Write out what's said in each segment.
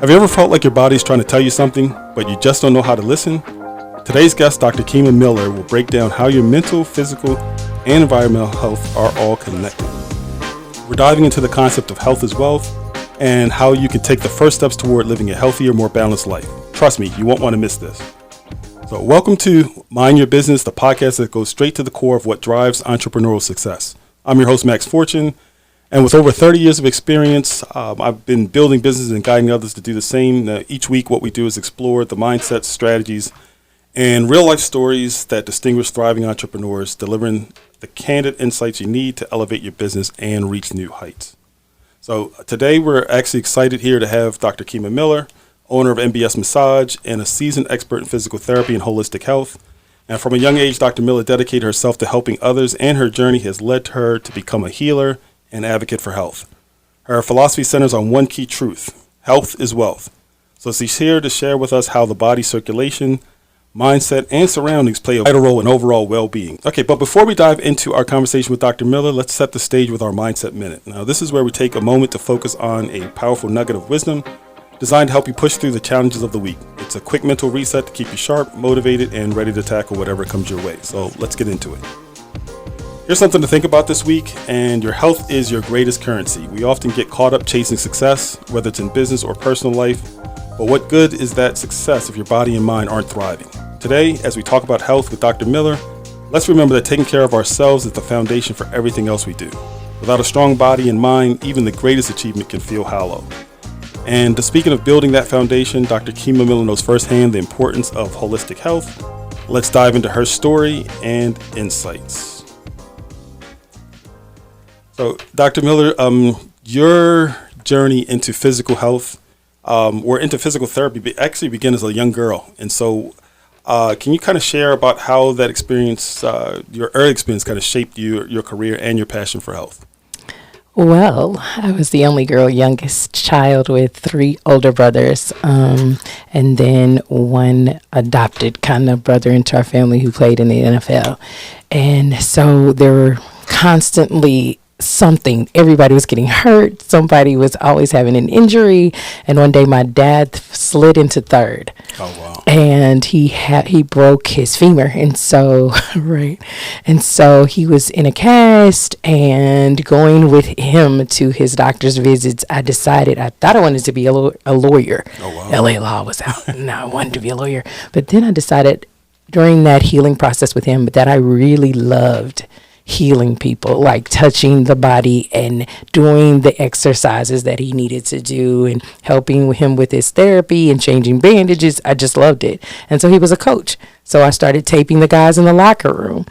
Have you ever felt like your body's trying to tell you something, but you just don't know how to listen? Today's guest, Dr. Jakima Miller, will break down how your mental, physical, and environmental health are all connected. We're diving into the concept of health is wealth and how you can take the first steps toward living a healthier, more balanced life. Trust me, you won't want to miss this. So welcome to Mind Your Business, the podcast that goes straight to the core of what drives entrepreneurial success. I'm your host, Max Fortune. And with over 30 years of experience, I've been building businesses and guiding others to do the same. Each week, what we do is explore the mindsets, strategies, and real-life stories that distinguish thriving entrepreneurs, delivering the candid insights you need to elevate your business and reach new heights. So today, we're actually excited here to have Dr. Jakima Miller, owner of MBS Massage and a seasoned expert in physical therapy and holistic health. And from a young age, Dr. Miller dedicated herself to helping others, and her journey has led her to become a healer and advocate for health. Her philosophy centers on one key truth: health is wealth. So she's here to share with us how the body's circulation, mindset, and surroundings play a vital role in overall well-being. Okay, but before we dive into our conversation with Dr. Miller, let's set the stage with our Mindset Minute. Now, this is where we take a moment to focus on a powerful nugget of wisdom designed to help you push through the challenges of the week. It's a quick mental reset to keep you sharp, motivated, and ready to tackle whatever comes your way. So let's get into it. Here's something to think about this week, and your health is your greatest currency. We often get caught up chasing success, whether it's in business or personal life, but what good is that success if your body and mind aren't thriving? Today, as we talk about health with Dr. Miller, let's remember that taking care of ourselves is the foundation for everything else we do. Without a strong body and mind, even the greatest achievement can feel hollow. And speaking of building that foundation, Dr. Jakima Miller knows firsthand the importance of holistic health. Let's dive into her story and insights. So, Dr. Miller, your journey into physical health, or into physical therapy, actually began as a young girl. And so, can you kind of share about how that experience, your early experience, kind of shaped your career and your passion for health? Well, I was the only girl, youngest child with 3 older brothers, and then one adopted kind of brother into our family who played in the NFL. And so there were constantly something. Everybody was getting hurt. Somebody was always having an injury. And one day my dad slid into third. Oh, wow. And he broke his femur. And so, right. And so he was in a cast, and going with him to his doctor's visits, I decided I thought I wanted to be a lawyer. Oh, wow. LA law was out, and I wanted to be a lawyer. But then I decided during that healing process with him that I really loved healing people, like touching the body and doing the exercises that he needed to do and helping him with his therapy and changing bandages. I just loved it. And so he was a coach. So I started taping the guys in the locker room,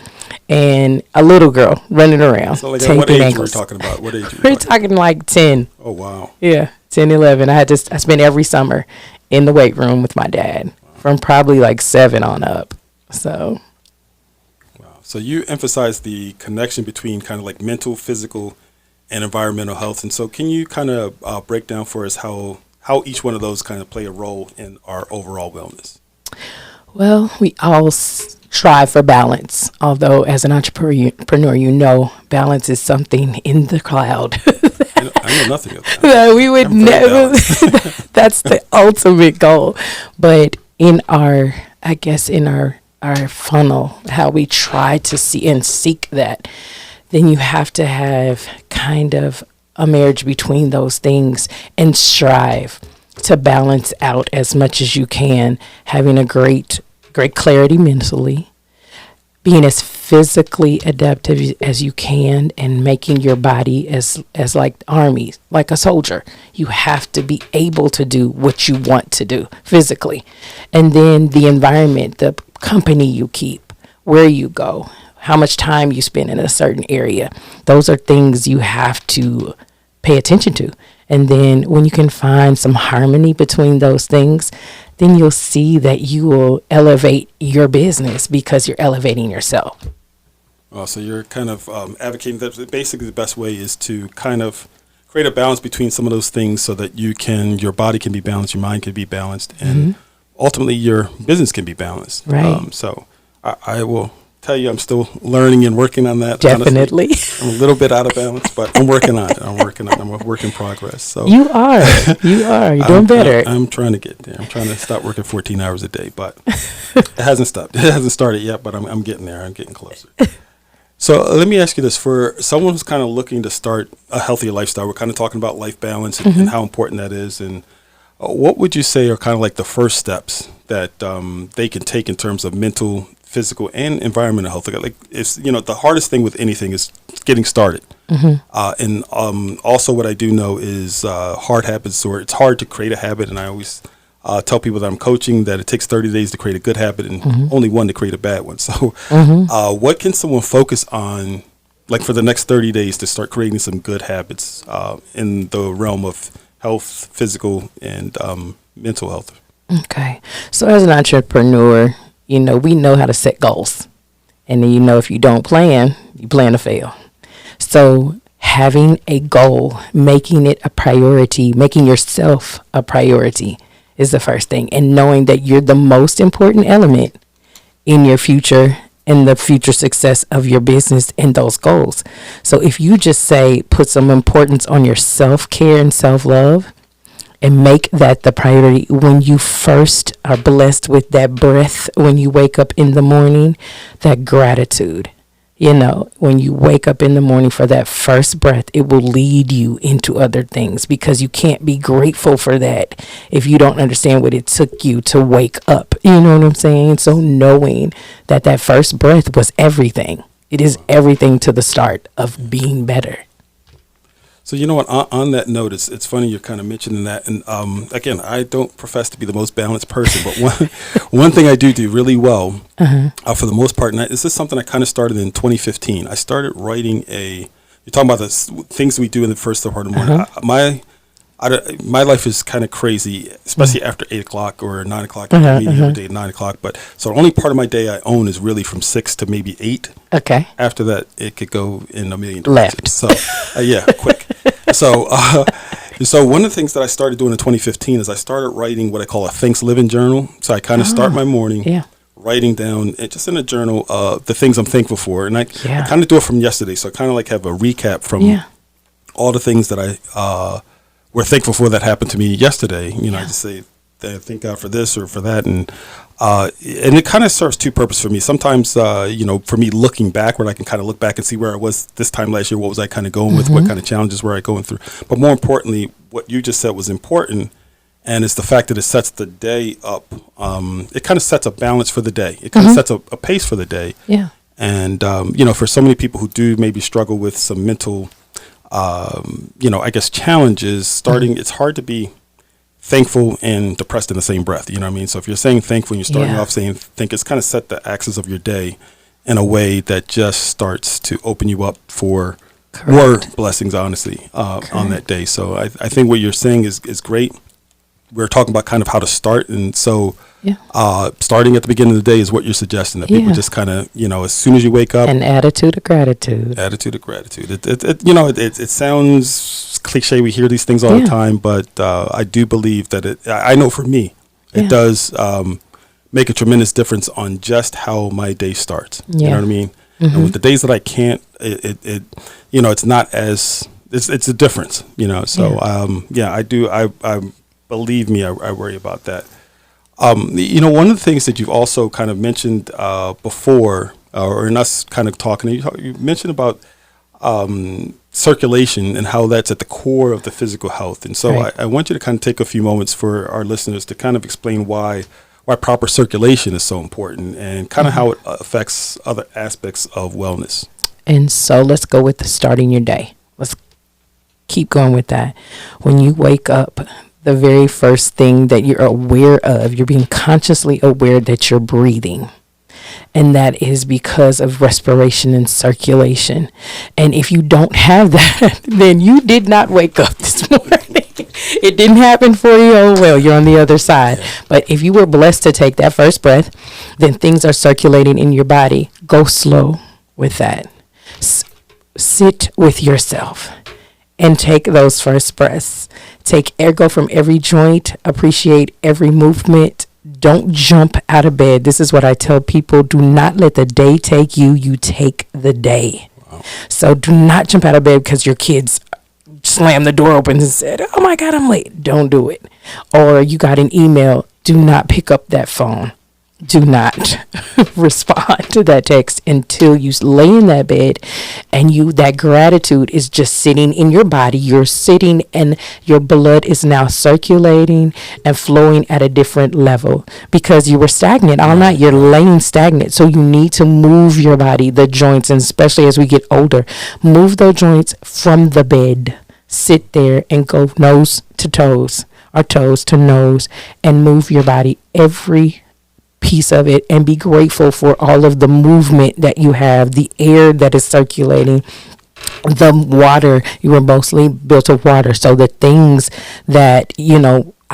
and a little girl running around. So like taping what age ankles. we're talking about? What age? We're talking like 10. Oh, wow. Yeah, 10, 11. I spent every summer in the weight room with my dad from probably like 7 on up. So you emphasize the connection between kind of like mental, physical, and environmental health. And so can you kind of break down for us how each one of those kind of play a role in our overall wellness? Well, we all strive for balance, although as an entrepreneur, balance is something in the cloud. I know nothing of that. We would never. That's the ultimate goal. But in our funnel, how we try to see and seek that, then you have to have kind of a marriage between those things and strive to balance out as much as you can, having a great clarity mentally, being as physically adaptive as you can, and making your body as like army, like a soldier. You have to be able to do what you want to do physically. And then the environment, the company you keep, where you go, how much time you spend in a certain area. Those are things you have to pay attention to. And then when you can find some harmony between those things, then you'll see that you will elevate your business because you're elevating yourself. So you're kind of advocating that basically the best way is to kind of create a balance between some of those things so that your body can be balanced, your mind can be balanced, and ultimately your business can be balanced. Right. So I will tell you I'm still learning and working on that. Definitely. Honestly. I'm a little bit out of balance, but I'm working on it. I'm a work in progress. So You are. You're doing better. I'm trying to get there. I'm trying to stop working 14 hours a day, but it hasn't stopped. It hasn't started yet, but I'm getting there. I'm getting closer. So let me ask you this. For someone who's kind of looking to start a healthier lifestyle, we're kind of talking about life balance and how important that is. And what would you say are kind of like the first steps that they can take in terms of mental, physical, and environmental health? Like, it's, the hardest thing with anything is getting started. And also what I do know is hard habits, or it's hard to create a habit. And I always tell people that I'm coaching that it takes 30 days to create a good habit and only one to create a bad one. So what can someone focus on, like, for the next 30 days to start creating some good habits in the realm of health, physical, and mental health? Okay. So as an entrepreneur, we know how to set goals. And then, if you don't plan, you plan to fail. So having a goal, making it a priority, making yourself a priority is the first thing. And knowing that you're the most important element in your future and the future success of your business and those goals. So if you just say, put some importance on your self-care and self-love, and make that the priority when you first are blessed with that breath, when you wake up in the morning, that gratitude. When you wake up in the morning for that first breath, it will lead you into other things, because you can't be grateful for that if you don't understand what it took you to wake up. You know what I'm saying? So knowing that that first breath was everything. It is everything to the start of being better. So you know what? On that note, it's funny you're kind of mentioning that, and again, I don't profess to be the most balanced person, but one thing I do really well, for the most part, and this is something I kind of started in 2015. I started writing you're talking about the things we do in the first part of the morning. My life is kind of crazy, especially after 8 o'clock or 9 o'clock. Every day at 9 o'clock. But so the only part of my day I own is really from 6 to maybe 8. Okay. After that, it could go in a million directions. Left. So quick. So one of the things that I started doing in 2015 is I started writing what I call a Thanks Living journal. So I kind of start my morning writing down, just in a journal, the things I'm thankful for. And I kind of do it from yesterday. So I kind of like have a recap from all the things that I we're thankful for that happened to me yesterday. I just say, thank God for this or for that. And it kind of serves two purposes for me. Sometimes, for me looking backward, I can kind of look back and see where I was this time last year. What was I kind of going with? What kind of challenges were I going through? But more importantly, what you just said was important. And it's the fact that it sets the day up. It kind of sets a balance for the day. It kind of sets a pace for the day. Yeah. And, for so many people who do maybe struggle with some mental I guess challenges, starting, it's hard to be thankful and depressed in the same breath. You know what I mean? So if you're saying thankful and you're starting off saying think, it's kind of set the axis of your day in a way that just starts to open you up for more blessings, honestly, on that day. So I think what you're saying is great. We're talking about kind of how to start. And so starting at the beginning of the day is what you're suggesting, that people just kind of, as soon as you wake up. An attitude of gratitude. Attitude of gratitude. It sounds cliche. We hear these things all the time, but I do believe that I know for me, it does make a tremendous difference on just how my day starts. You know what I mean? And with the days that I can't, it's not as, it's a difference, So, I do. I believe me, I worry about that. One of the things that you've also kind of mentioned before, or in us kind of talking, you mentioned about circulation and how that's at the core of the physical health. And so I want you to kind of take a few moments for our listeners to kind of explain why proper circulation is so important and kind of how it affects other aspects of wellness. And so let's go with starting your day. Let's keep going with that. When you wake up, the very first thing that you're aware of, you're being consciously aware that you're breathing. And that is because of respiration and circulation. And if you don't have that, then you did not wake up this morning. It didn't happen for you. Oh, well, you're on the other side. But if you were blessed to take that first breath, then things are circulating in your body. Go slow with that. Sit with yourself and take those first breaths. Take air, go from every joint, appreciate every movement, Don't jump out of bed. This is what I tell people. Do not let the day take you. You take the day. Wow. So do not jump out of bed because your kids slammed the door open and said, oh my God, I'm late. Don't do it. Or you got an email. Do not pick up that phone. Do not respond to that text until you lay in that bed and that gratitude is just sitting in your body. You're sitting and your blood is now circulating and flowing at a different level because you were stagnant all night. You're laying stagnant. So you need to move your body, the joints, and especially as we get older, move the joints from the bed. Sit there and go nose to toes or toes to nose and move your body every piece of it and be grateful for all of the movement that you have, the air that is circulating, the water. You are mostly built of water. So the things that,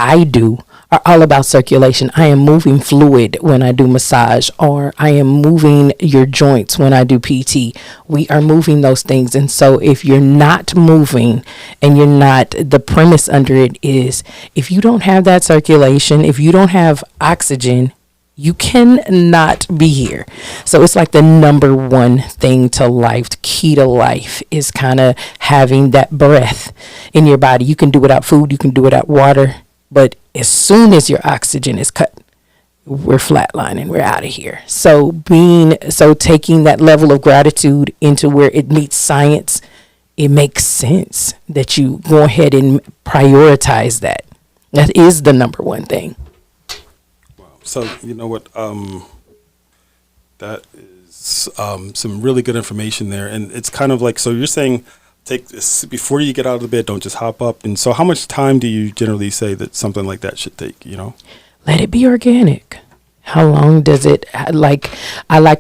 I do are all about circulation. I am moving fluid when I do massage, or I am moving your joints when I do PT. We are moving those things. And so if you're not moving and you're not, the premise under it is if you don't have that circulation, if you don't have oxygen, you cannot be here. So it's like the number one thing to life, the key to life is kind of having that breath in your body. You can do without food, you can do without water, but as soon as your oxygen is cut, we're flatlining, we're out of here. So taking that level of gratitude into where it meets science, it makes sense that you go ahead and prioritize that. That is the number one thing. So, you know what, that is some really good information there. And it's kind of like, so you're saying take this before you get out of the bed, don't just hop up. And so how much time do you generally say that something like that should take, Let it be organic. How long does it, I like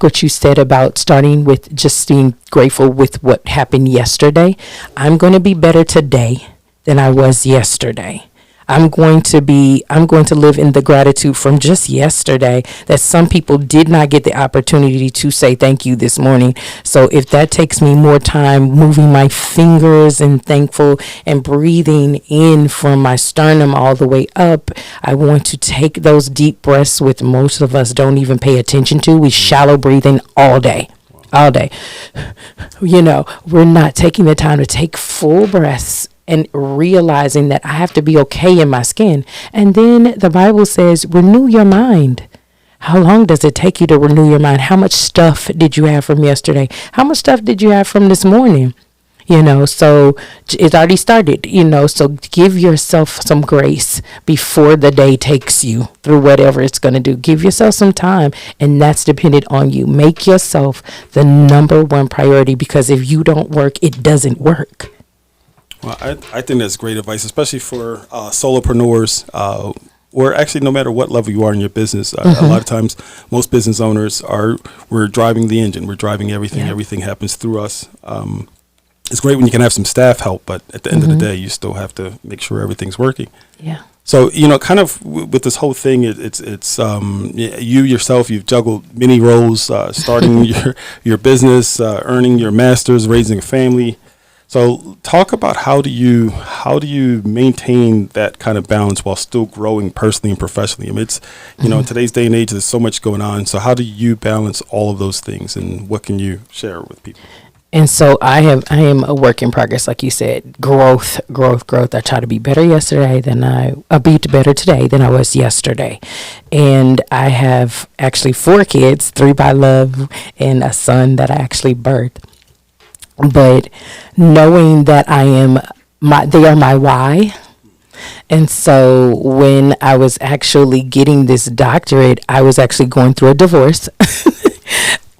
what you said about starting with just being grateful with what happened yesterday. I'm going to be better today than I was yesterday. I'm going to live in the gratitude from just yesterday that some people did not get the opportunity to say thank you this morning. So if that takes me more time moving my fingers and thankful and breathing in from my sternum all the way up, I want to take those deep breaths, which most of us don't even pay attention to. We shallow breathing all day. We're not taking the time to take full breaths and realizing that I have to be okay in my skin. And then the Bible says, renew your mind. How long does it take you to renew your mind? How much stuff did you have from yesterday? How much stuff did you have from this morning? So it's already started, so give yourself some grace before the day takes you through whatever it's going to do. Give yourself some time, and that's dependent on you. Make yourself the number one priority, because if you don't work, it doesn't work. Well, I think that's great advice, especially for solopreneurs, or actually no matter what level you are in your business. A lot of times, most business owners we're driving the engine. We're driving everything. Yeah. Everything happens through us. It's great when you can have some staff help, but at the end of the day, you still have to make sure everything's working. Yeah. So, kind of with this whole thing, it's you yourself, you've juggled many roles, starting your business, earning your master's, raising a family. So talk about how do you maintain that kind of balance while still growing personally and professionally? I mean, it's, in today's day and age, there's so much going on. So how do you balance all of those things, and what can you share with people? And so I am a work in progress, like you said, growth. I try to be better yesterday I'll be better today than I was yesterday. And I have actually 4 kids, 3 by love and a son that I actually birthed. But knowing that they are my why. And so when I was actually getting this doctorate, I was actually going through a divorce,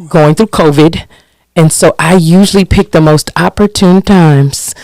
going through COVID. And so I usually pick the most opportune times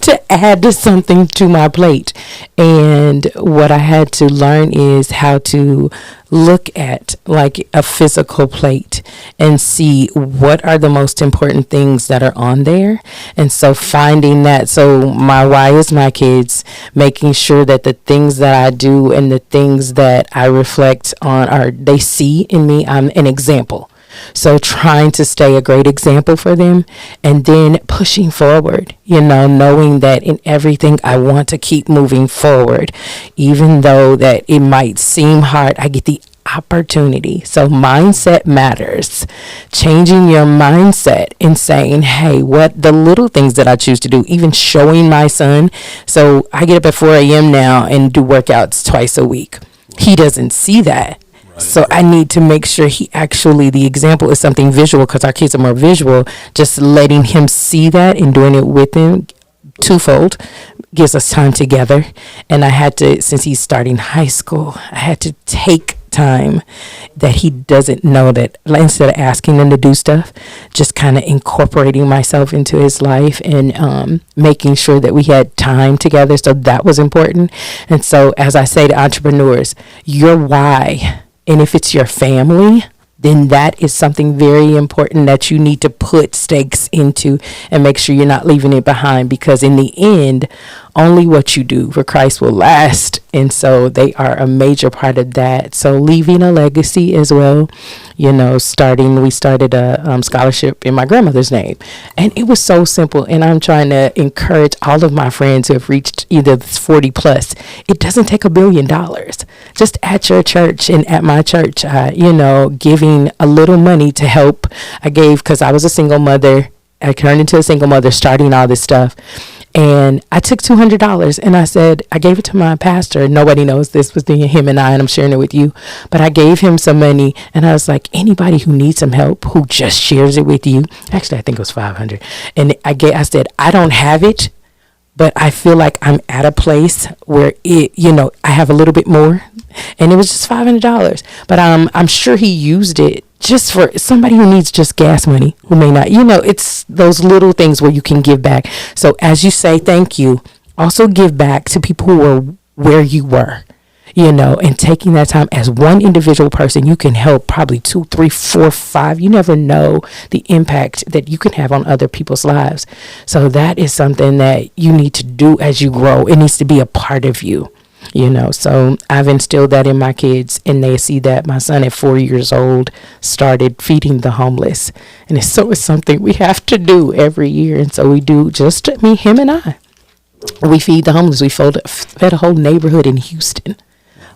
to add something to my plate. And what I had to learn is how to look at like a physical plate and see what are the most important things that are on there. And so finding that, so my why is my kids, making sure that the things that I do and the things that I reflect on they see in me, I'm an example. So trying to stay a great example for them, and then pushing forward, knowing that in everything I want to keep moving forward, even though that it might seem hard, I get the opportunity. So mindset matters. Changing your mindset and saying, hey, what the little things that I choose to do, even showing my son. So I get up at 4 a.m. now and do workouts twice a week. He doesn't see that. So I need to make sure the example is something visual, because our kids are more visual. Just letting him see that and doing it with him twofold gives us time together. And I had to, since he's starting high school, I had to take time that he doesn't know, that instead of asking him to do stuff, just kind of incorporating myself into his life and making sure that we had time together. So that was important. And so as I say to entrepreneurs, your why, and if it's your family, then that is something very important that you need to put stakes into and make sure you're not leaving it behind, because in the end, only what you do for Christ will last. And so they are a major part of that. So leaving a legacy as well, we started a scholarship in my grandmother's name, and it was so simple. And I'm trying to encourage all of my friends who have reached either 40 plus. It doesn't take $1 billion. Just at your church and at my church, giving a little money to help. I gave, because I was a single mother. I turned into a single mother, starting all this stuff. And I took $200 and I said, I gave it to my pastor. Nobody knows this was him and I, and I'm sharing it with you. But I gave him some money, and I was like, anybody who needs some help, who just shares it with you. Actually, I think it was 500. And I said, I don't have it, but I feel like I'm at a place where I have a little bit more. And it was just $500. But I'm sure he used it just for somebody who needs just gas money, who may not, it's those little things where you can give back. So as you say thank you, also give back to people who were where you were, and taking that time. As one individual person, you can help probably 2, 3, 4, 5. You never know the impact that you can have on other people's lives. So that is something that you need to do as you grow. It needs to be a part of you. So I've instilled that in my kids, and they see that. My son at 4 years old started feeding the homeless, and it's something we have to do every year. And so we do, just me, him and I, we feed the homeless. We fed a whole neighborhood in Houston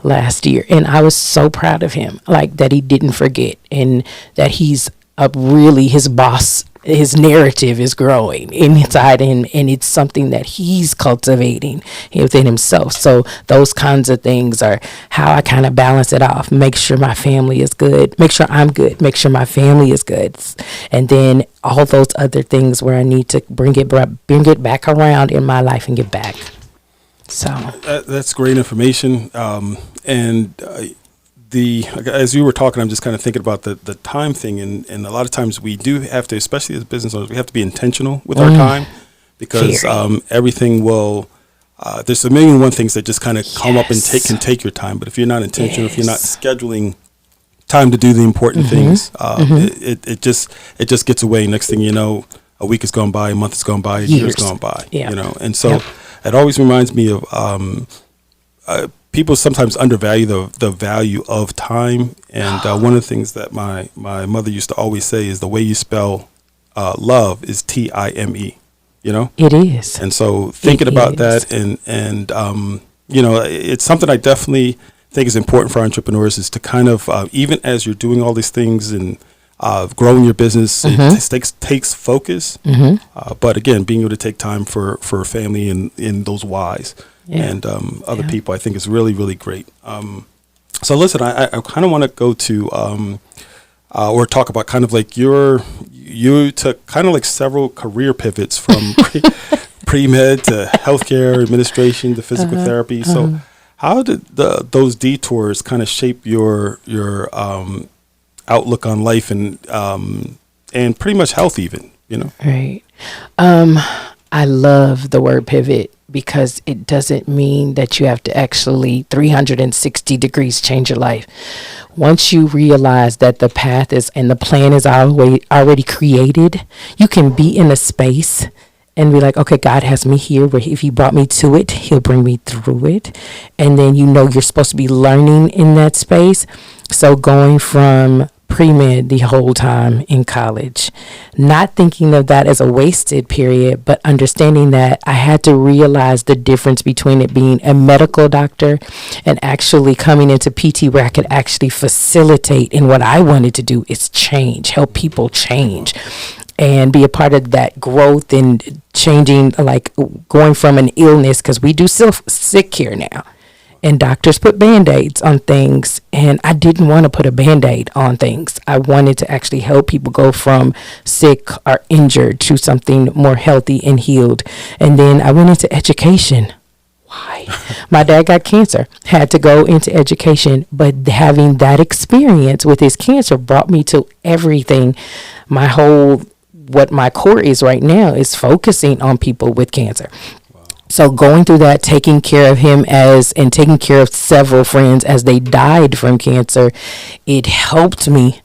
last year, and I was so proud of him, like that he didn't forget, and that he's really his boss. His narrative is growing inside him, and it's something that he's cultivating within himself. So those kinds of things are how I kind of balance it off. Make sure my family is good. Make sure I'm good. Make sure my family is good. And then all those other things where I need to bring it back around in my life and get back. So that's great information. As you were talking, I'm just kind of thinking about the time thing, and a lot of times we do have to, especially as business owners, we have to be intentional with our time, because everything will. There's a million and one things that just kind of come up and can take your time. But if you're not intentional, if you're not scheduling time to do the important things, it just gets away. Next thing you know, a week has gone by, a month has gone by, a year has gone by. And so it always reminds me of. People sometimes undervalue the value of time, and one of the things that my mother used to always say is the way you spell love is Time. It is. And so thinking about that, and it's something I definitely think is important for entrepreneurs, is to kind of even as you're doing all these things and growing your business, it takes focus. But again, being able to take time for family and in those whys. And other people, I think is really, really great. So listen, I kind of want to go to or talk about kind of like you took kind of like several career pivots from pre-med to healthcare administration to physical therapy. So how did those detours kind of shape your outlook on life and pretty much health even, Right. I love the word pivot, because it doesn't mean that you have to actually 360 degrees change your life. Once you realize that the path is and the plan is already created, you can be in a space and be like, okay, God has me here, where if he brought me to it, he'll bring me through it. And then you're supposed to be learning in that space. So going from pre-med the whole time in college, not thinking of that as a wasted period, but understanding that I had to realize the difference between it being a medical doctor and actually coming into PT where I could actually facilitate. And what I wanted to do is change, help people change, and be a part of that growth and changing, like going from an illness, because we do sick care now. And doctors put Band-Aids on things, and I didn't want to put a Band-Aid on things. I wanted to actually help people go from sick or injured to something more healthy and healed. And then I went into education. Why? My dad got cancer, had to go into education, but having that experience with his cancer brought me to everything. What my core is right now is focusing on people with cancer. So going through that, taking care of him and taking care of several friends as they died from cancer, it helped me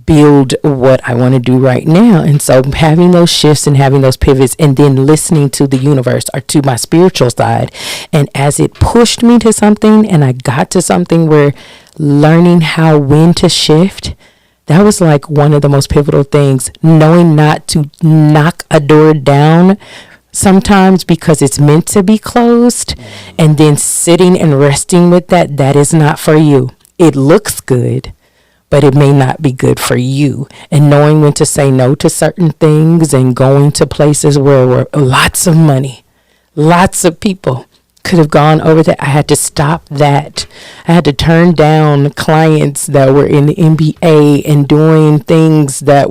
build what I want to do right now. And so having those shifts and having those pivots, and then listening to the universe or to my spiritual side. And as it pushed me to something and I got to something where learning when to shift, that was like one of the most pivotal things, knowing not to knock a door down sometimes because it's meant to be closed, and then sitting and resting with that is not for you. It looks good, but it may not be good for you. And knowing when to say no to certain things, and going to places where were lots of money, lots of people could have gone over that. I had to stop that. I had to turn down clients that were in the NBA and doing things that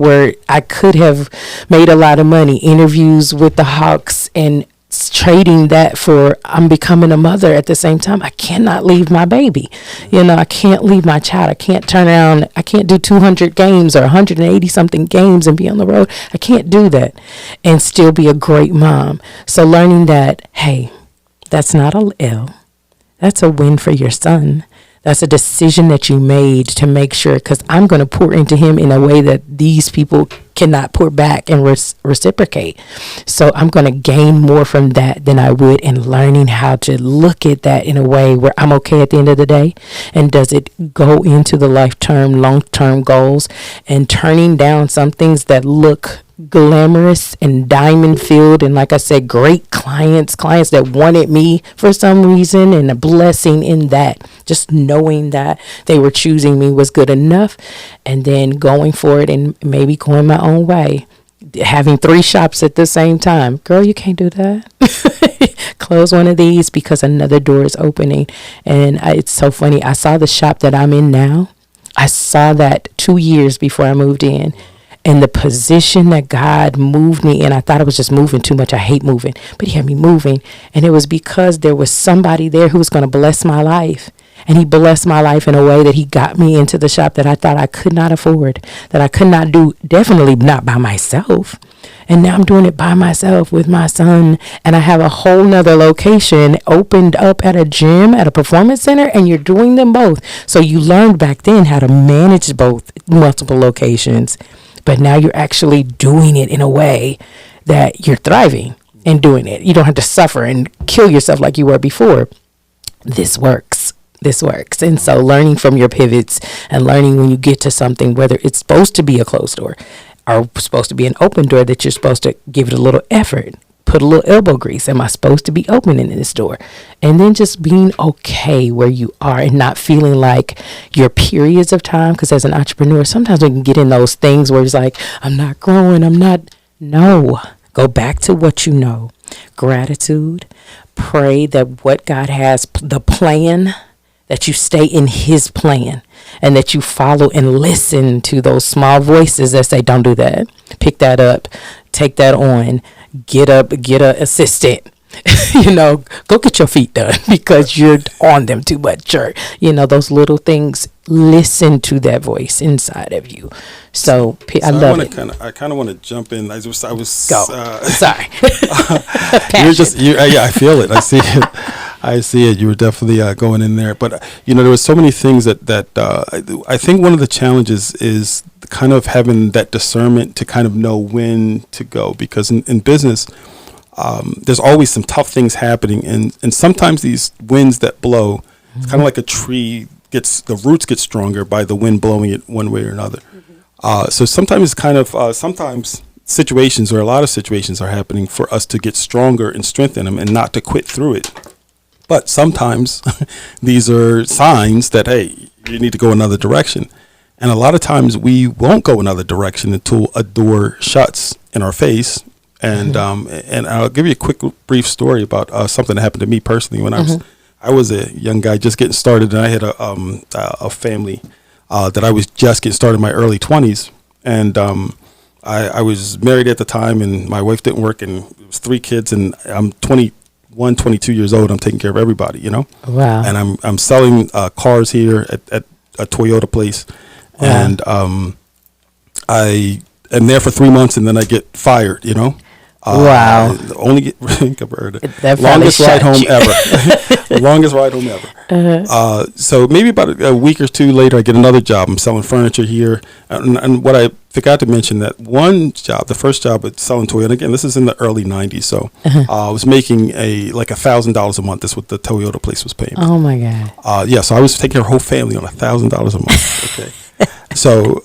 I could have made a lot of money, interviews with the Hawks, and trading that for I'm becoming a mother at the same time. I cannot leave my baby. I can't leave my child. I can't turn around. I can't do 200 games or 180 something games and be on the road. I can't do that and still be a great mom. So learning that, hey, that's not a L. That's a win for your son. That's a decision that you made to make sure, because I'm going to pour into him in a way that these people cannot pour back and reciprocate. So I'm going to gain more from that than I would in learning how to look at that in a way where I'm okay at the end of the day. And does it go into the long-term goals, and turning down some things that look glamorous and diamond filled, and like I said, great clients that wanted me for some reason, and a blessing in that, just knowing that they were choosing me was good enough, and then going for it and maybe going my own way, having 3 shops at the same time. Girl, you can't do that. Close one of these because another door is opening. And it's so funny, I saw the shop that I'm in now, I saw that 2 years before I moved in. And the position that God moved me in, I thought I was just moving too much. I hate moving, but he had me moving. And it was because there was somebody there who was going to bless my life. And he blessed my life in a way that he got me into the shop that I thought I could not afford, that I could not do, definitely not by myself. And now I'm doing it by myself with my son. And I have a whole nother location opened up at a gym, at a performance center, and you're doing them both. So you learned back then how to manage both, multiple locations. But now you're actually doing it in a way that you're thriving and doing it. You don't have to suffer and kill yourself like you were before. This works. And so learning from your pivots, and learning when you get to something, whether it's supposed to be a closed door or supposed to be an open door, that you're supposed to give it a little effort, put a little elbow grease. Am I supposed to be opening this door? And then just being okay where you are and not feeling like your periods of time. Because as an entrepreneur, sometimes we can get in those things where it's like, I'm not growing. No, go back to what you know. Gratitude. Pray that what God has, the plan, that you stay in his plan, and that you follow and listen to those small voices that say, don't do that. Pick that up. Take that on. Get a assistant, go get your feet done because you're on them too much. Or, those little things, listen to that voice inside of you. So I love it. I kind of want to jump in. I was Go. Sorry. I feel it. I see it. You were definitely going in there. But, there was so many things that I think one of the challenges is kind of having that discernment to kind of know when to go. Because in business, there's always some tough things happening. And sometimes these winds that blow, it's kind of like a tree the roots get stronger by the wind blowing it one way or another. So sometimes sometimes situations, or a lot of situations, are happening for us to get stronger and strengthen them and not to quit through it. But sometimes these are signs that, hey, you need to go another direction. And a lot of times we won't go another direction until a door shuts in our face. And and I'll give you a quick, brief story about something that happened to me personally when I was a young guy just getting started, and I had a family that I was just getting started in my early 20s, and I was married at the time, and my wife didn't work, and it was 3 kids, and I'm 21, 22 years old. I'm taking care of everybody, you know. Wow. And I'm selling cars here at a Toyota place, and I am there for 3 months, and then I get fired, you know. Wow. Only That longest ride home you. ever. Longest ride home ever. So maybe about a week or 2 later, I get another job. I'm selling furniture here. And what I forgot to mention, that one job, the first job at selling Toyota, again, this is in the early 90s. So I was making like $1,000 a month. That's what the Toyota place was paying me. Oh, my God. Yeah, so I was taking our whole family on $1,000 a month. Okay. So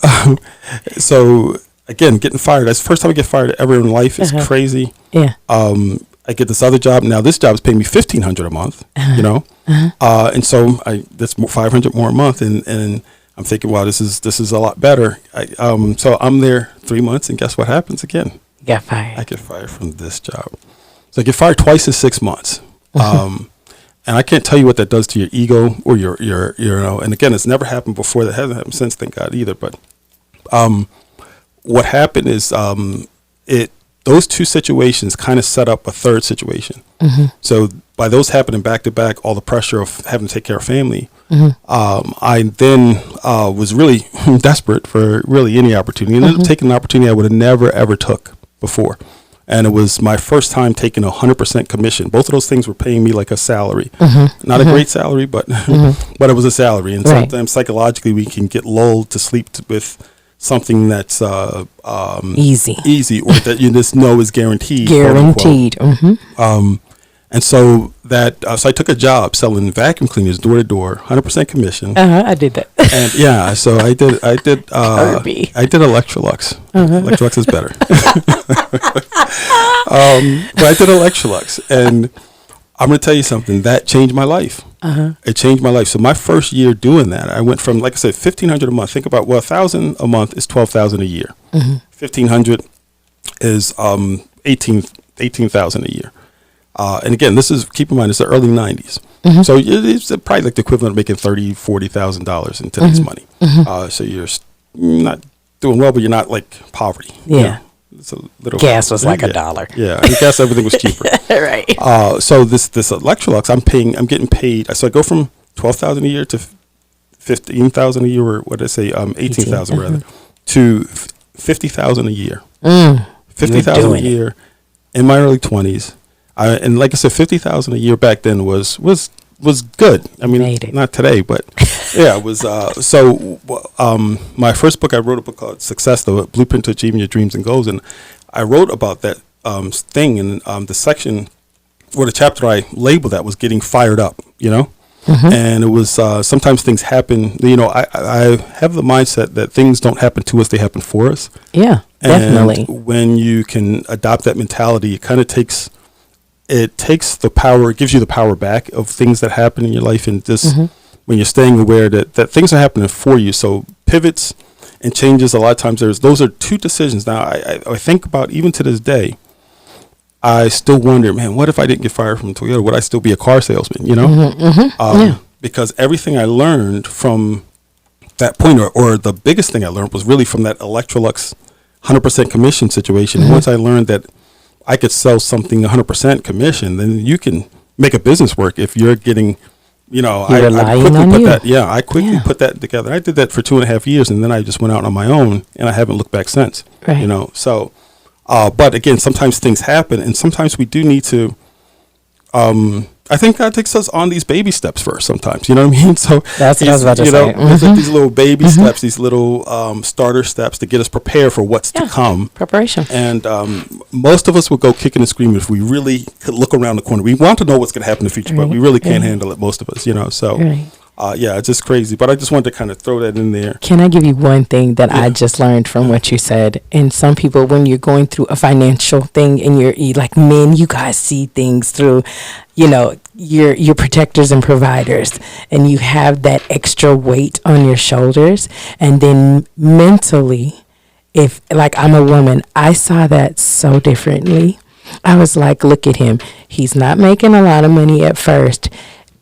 again, getting fired. That's the first time I get fired ever in life. It's crazy. Yeah. I get this other job. Now this job is paying me $1,500 a month, you know? And so that's $500 more a month. And I'm thinking, wow, this is a lot better. So I'm there 3 months, and guess what happens again? You got fired. I get fired from this job. So I get fired twice in 6 months. And I can't tell you what that does to your ego or your you know, and again, it's never happened before. That hasn't happened since, thank God, either. But what happened is those 2 situations kind of set up a third situation. So by those happening back to back, all the pressure of having to take care of family, I then was really desperate for really any opportunity. And ended up taking an opportunity I would have never, ever took before. And it was my first time taking 100% commission. Both of those things were paying me like a salary. Not a great salary, but but it was a salary. And sometimes psychologically we can get lulled to sleep with something that's easy, or that you just know is guaranteed. Guaranteed. And so so I took a job selling vacuum cleaners door to door, 100% commission. I did that. And yeah, so I did Electrolux. Electrolux is better. But I did Electrolux, and I'm going to tell you something that changed my life. It changed my life. So my first year doing that, I went from, like I said, $1,500 a month. Think about, well, $1,000 a month is $12,000 a year. $1,500 is $18,000 a year. And again, keep in mind, it's the early 90s. So it's probably like the equivalent of making $30,000, $40,000 in today's money. So you're not doing well, but you're not like poverty. Yeah. You know? It's a little Gas was like $1. Yeah, I guess everything was cheaper. Right. So this Electrolux, I'm getting paid. So I go from $12,000 a year to $15,000 a year, or what did I say? $18,000 rather, to $50,000 a year. $50,000 a year in my early 20s. And like I said, $50,000 a year back then was good. I mean, not today, but yeah, it was. My first book, I wrote a book called Success, the Blueprint to Achieving Your Dreams and Goals. And I wrote about that thing in the section, or the chapter I labeled that was getting fired up, you know? And it was sometimes things happen. You know, I have the mindset that things don't happen to us, they happen for us. Yeah, definitely. And when you can adopt that mentality, it kind of takes the power, it gives you the power back of things that happen in your life, and just when you're staying aware that things are happening for you. So pivots and changes, a lot of times those are 2 decisions. Now I think about, even to this day, I still wonder, man, what if I didn't get fired from Toyota? Would I still be a car salesman, you know? Because everything I learned from that point, or the biggest thing I learned, was really from that Electrolux 100% commission situation. And once I learned that I could sell something 100% commission, then you can make a business work if you're getting, you know, I quickly put that together. I did that for 2.5 years, and then I just went out on my own, and I haven't looked back since. Right. You know, so, but again, sometimes things happen, and sometimes we do need to, I think God takes us on these baby steps first sometimes, you know what I mean? So that's what I was about to say. There's like these little baby steps, these little starter steps to get us prepared for what's to come. Preparation. And most of us would go kicking and screaming if we really could look around the corner. We want to know what's going to happen in the future, but we really can't handle it, most of us, you know. So Yeah, it's just crazy. But I just wanted to kind of throw that in there. Can I give you one thing that I just learned from what you said? And some people, when you're going through a financial thing and you're like men, you guys see things through, you're protectors and providers, and you have that extra weight on your shoulders. And then mentally, if like I'm a woman, I saw that so differently. I was like, look at him. He's not making a lot of money at first.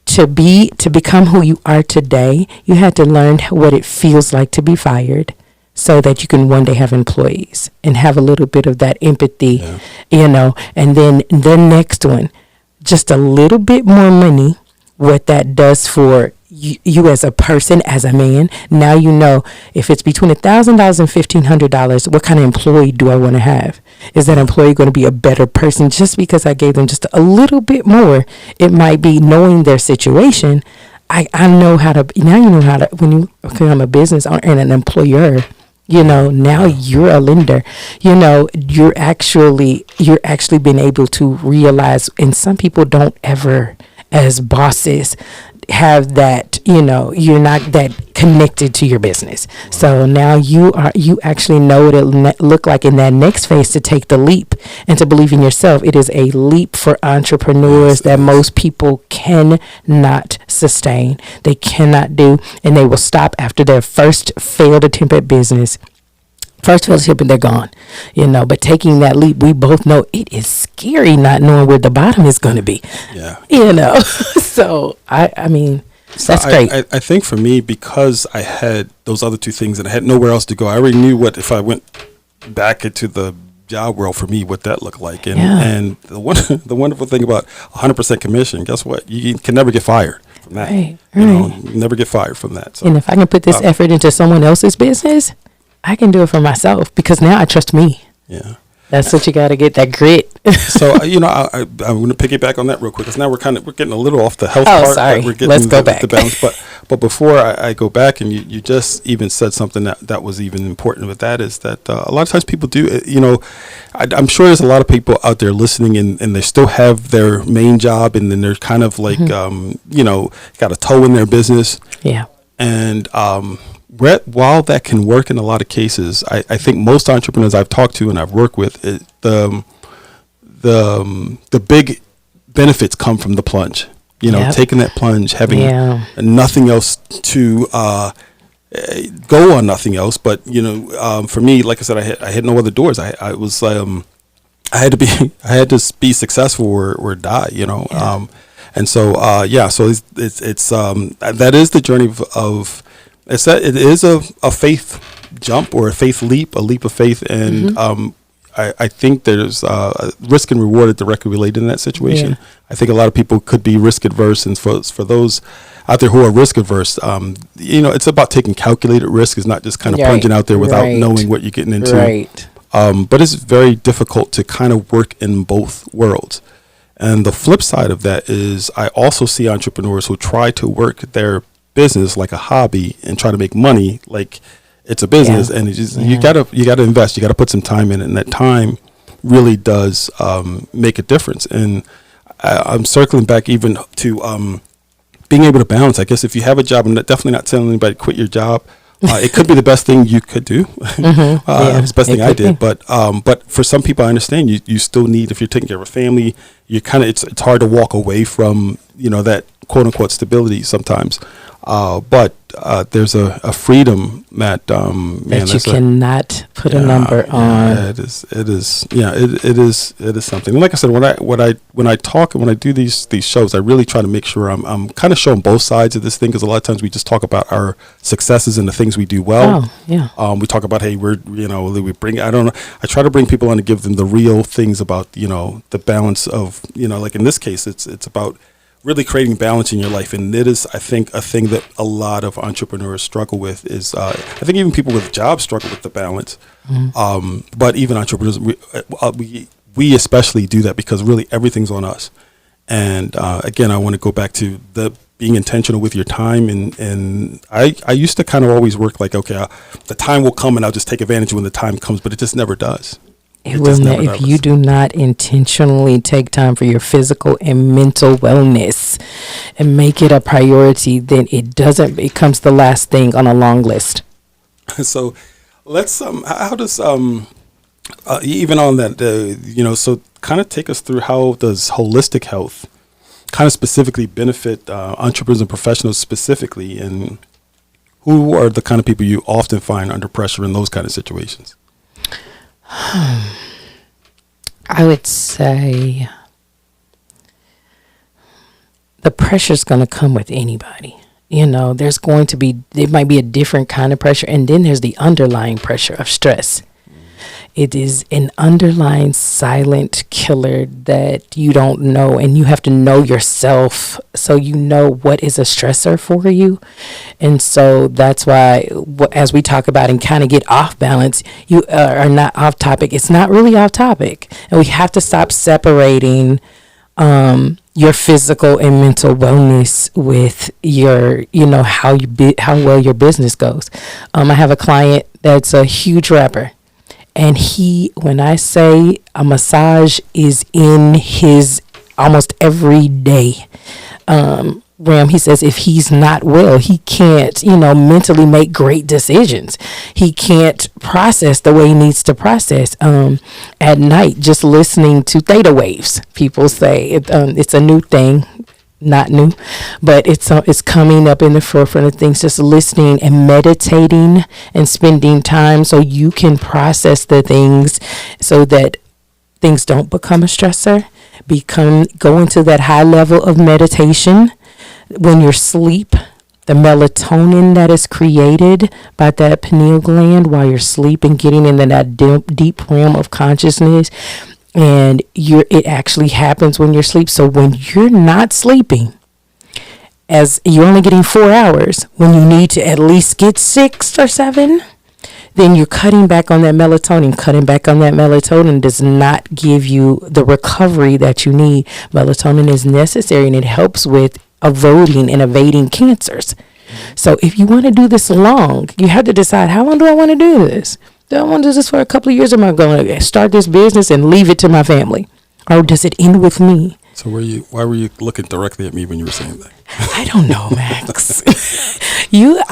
To become who you are today, you had to learn what it feels like to be fired so that you can one day have employees and have a little bit of that empathy, and then the next one, just a little bit more money, what that does for you as a person, as a man. Now you know if it's between $1,000 and $1,500, what kind of employee do I want to have? Is that employee going to be a better person just because I gave them just a little bit more? It might be knowing their situation. I know how to, now you know how to, when you become a business owner and an employer, now you're a lender, you're actually been able to realize, and some people don't ever, as bosses, have that, you're not that connected to your business. So now you actually know what it look like in that next phase to take the leap and to believe in yourself. It is a leap for entrepreneurs that most people cannot sustain. They cannot do, and they will stop after their first failed attempt at business. First fellowship and they're gone, but taking that leap, we both know it is scary not knowing where the bottom is going to be, so I mean, that's great. I think for me, because I had those other two things and I had nowhere else to go, I already knew what, if I went back into the job world, for me, what that looked like. And the wonderful thing about 100% commission, guess what? You can never get fired from that. Right. You never get fired from that. So, and if I can put this effort into someone else's business, I can do it for myself because now I trust me. Yeah. That's what you got to get, that grit. So, I'm going to piggyback on that real quick because now we're getting a little off the health part. Sorry. We're getting Let's go back. The balance. But before I go back, and you just even said something that was even important with that, is that a lot of times people do, I'm sure there's a lot of people out there listening and they still have their main job and then they're kind of like, got a toe in their business. Yeah. And, while that can work in a lot of cases, I think most entrepreneurs I've talked to and I've worked with, the big benefits come from the plunge. Taking that plunge, having nothing else to go on, nothing else. But for me, like I said, I had no other doors. I had to be successful or die. And so so it's that is the journey of. It's that it is a faith jump or a faith leap, a leap of faith, and I think there's risk and reward directly related in that situation. Yeah. I think a lot of people could be risk adverse, and for those out there who are risk adverse, it's about taking calculated risk. It's not just kind of plunging out there without knowing what you're getting into. Right. But it's very difficult to kind of work in both worlds. And the flip side of that is I also see entrepreneurs who try to work their business like a hobby and try to make money like it's a business, and it's just, you gotta invest, you gotta put some time in it, and that time really does make a difference. And I'm circling back even to being able to balance. I guess if you have a job, I'm definitely not telling anybody to quit your job. It could be the best thing you could do. It's the best thing I did. But for some people, I understand you still need, if you're taking care of a family, you kind of, it's hard to walk away from, that quote unquote stability sometimes. But there's a freedom that that you cannot put a number on. Yeah, it is something. And like I said, when I talk and when I do these shows, I really try to make sure I'm kind of showing both sides of this thing, because a lot of times we just talk about our successes and the things we do well. Oh, yeah. We talk about, hey, we bring, I don't know, I try to bring people on to give them the real things about the balance of, like in this case, it's about really creating balance in your life. And it is, I think, a thing that a lot of entrepreneurs struggle with is, I think even people with jobs struggle with the balance. But even entrepreneurs, we especially do that because really everything's on us. And again, I want to go back to being intentional with your time. And I used to kind of always work like, okay, the time will come and I'll just take advantage when the time comes, but it just never does. It will not, if you do not intentionally take time for your physical and mental wellness and make it a priority, then it becomes the last thing on a long list. So let's how does even on that so kind of take us through how does holistic health kind of specifically benefit entrepreneurs and professionals specifically, and who are the kind of people you often find under pressure in those kind of situations? I would say the pressure's going to come with anybody. There's going to be, it might be a different kind of pressure. And then there's the underlying pressure of stress. It is an underlying silent killer that you don't know, and you have to know yourself so you know what is a stressor for you. And so that's why, as we talk about and kind of get off balance, you are not off topic. It's not really off topic. And we have to stop separating your physical and mental wellness with your, how well your business goes. I have a client that's a huge rapper. And when I say a massage is in his almost every day realm, he says if he's not well, he can't, mentally make great decisions. He can't process the way he needs to process. At night, just listening to theta waves, people say it's a new thing. Not new, but it's coming up in the forefront of things. Just listening and meditating and spending time so you can process the things, so that things don't become a stressor. Go into that high level of meditation. When you're asleep, the melatonin that is created by that pineal gland while you're sleeping, getting into that deep realm of consciousness. And it actually happens when you're asleep. So when you're not sleeping, as you're only getting 4 hours, when you need to at least get 6 or 7, then you're cutting back on that melatonin. Cutting back on that melatonin does not give you the recovery that you need. Melatonin is necessary, and it helps with avoiding and evading cancers. So if you want to do this long, you have to decide, how long do I want to do this? Do I want to do this for a couple of years? Am I going to start this business and leave it to my family? Or does it end with me? So why were you looking directly at me when you were saying that? I don't know, Max. You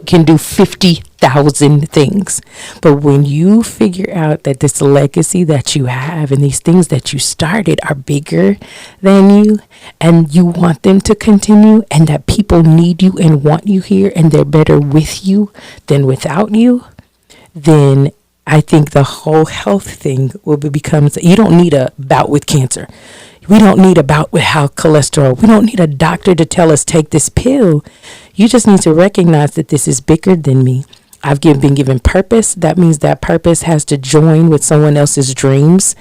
can do 50,000 things. But when you figure out that this legacy that you have and these things that you started are bigger than you, and you want them to continue, and that people need you and want you here, and they're better with you than without you, then I think the whole health thing becomes, you don't need a bout with cancer. We don't need a bout with high cholesterol. We don't need a doctor to tell us take this pill. You just need to recognize that this is bigger than me. I've been given purpose. That means that purpose has to join with someone else's dreams.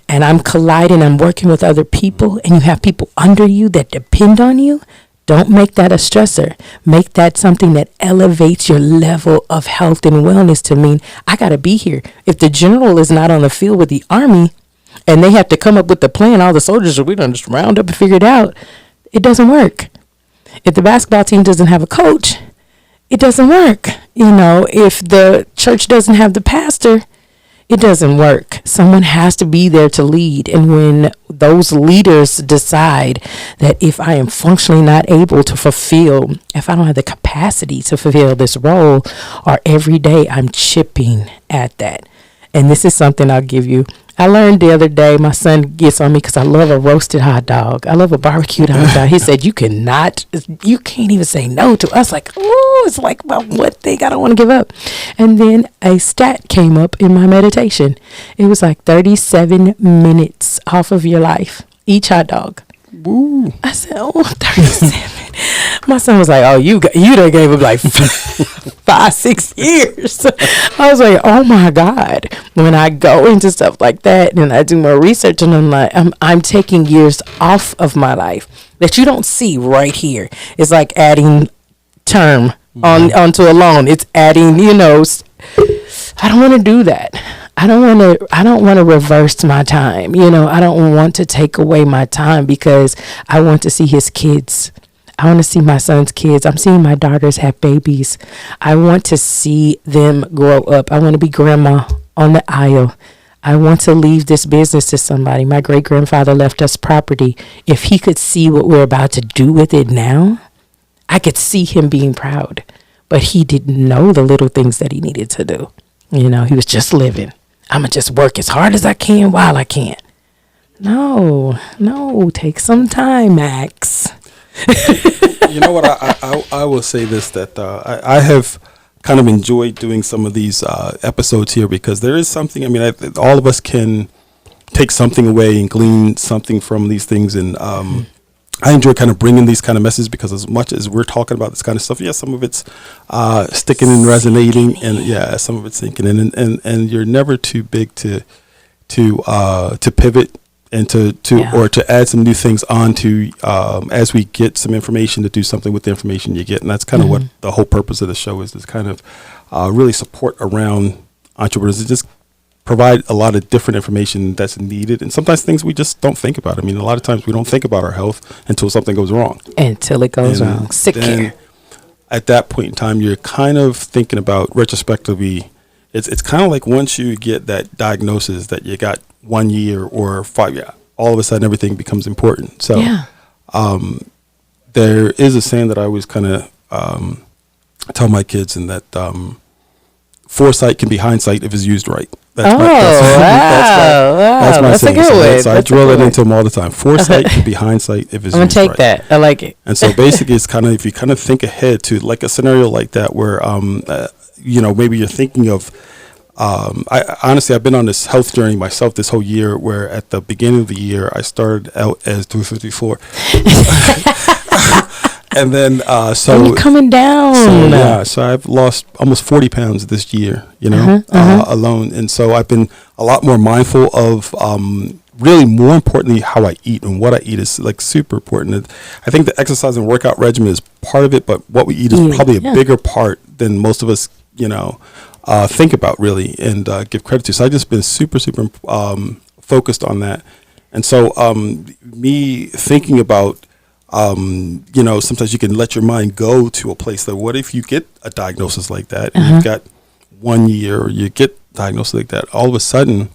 And I'm colliding. I'm working with other people, and you have people under you that depend on you. Don't make that a stressor. Make that something that elevates your level of health and wellness to mean, I got to be here. If the general is not on the field with the army and they have to come up with the plan, all the soldiers, we don't just round up and figure it out. It doesn't work. If the basketball team doesn't have a coach, it doesn't work. If the church doesn't have the pastor, it doesn't work. Someone has to be there to lead. And when those leaders decide that if I am functionally not able to fulfill, if I don't have the capacity to fulfill this role, or every day I'm chipping at that. And this is something I'll give you. I learned the other day, my son gets on me because I love a roasted hot dog. I love a barbecued hot dog. He said, you can't even say no to us. Like, oh, it's like, well, what thing I don't want to give up. And then a stat came up in my meditation. It was like 37 minutes off of your life, each hot dog. Woo. I said, 37. My son was like, oh, you done gave him like 5-6 years. I was like, oh my God. When I go into stuff like that and I do more research, and I'm like, I'm taking years off of my life that you don't see right here. It's like adding term onto a loan. It's adding, I don't want to do that. I don't want to reverse my time. I don't want to take away my time because I want to see his kids. I want to see my son's kids. I'm seeing my daughters have babies. I want to see them grow up. I want to be grandma on the aisle. I want to leave this business to somebody. My great grandfather left us property. If he could see what we're about to do with it now, I could see him being proud. But he didn't know the little things that he needed to do. You know, he was just living. I'm going to just work as hard as I can while I can. No, take some time, Max. You know what? I will say this, that I have kind of enjoyed doing some of these episodes here, because there is something, I mean, all of us can take something away and glean something from these things. And I enjoy kind of bringing these kind of messages, because as much as we're talking about this kind of stuff, some of it's sticking and resonating, and some of it's sinking in, and you're never too big to pivot and or to add some new things onto as we get some information, to do something with the information you get. And that's kind of what the whole purpose of the show is kind of really support around entrepreneurs, and just provide a lot of different information that's needed, and sometimes things we just don't think about. I mean, a lot of times we don't think about our health until something goes wrong. Until it goes wrong. Sick care. At that point in time, you're kind of thinking about retrospectively. It's kind of like once you get that diagnosis that you got 1 year or 5 years, all of a sudden everything becomes important. So there is a saying that I always kind of tell my kids, and that foresight can be hindsight if it's used right. That's my saying. A good one. So I drill it into them all the time. Foresight can be hindsight if it's used right. I'm going to take that. I like it. And so basically it's kind of, if you kind of think ahead to like a scenario like that, where, maybe you're thinking of, I've been on this health journey myself this whole year, where at the beginning of the year, I started out as 254. And then, you're coming down. So I've lost almost 40 pounds this year, alone. And so I've been a lot more mindful of, really more importantly, how I eat, and what I eat is like super important. I think the exercise and workout regimen is part of it, but what we eat is probably a bigger part than most of us, think about really, and give credit to. So I've just been super focused on that. And so me thinking about, sometimes you can let your mind go to a place that, what if you get a diagnosis like that, and you've got 1 year, or you get diagnosed like that, all of a sudden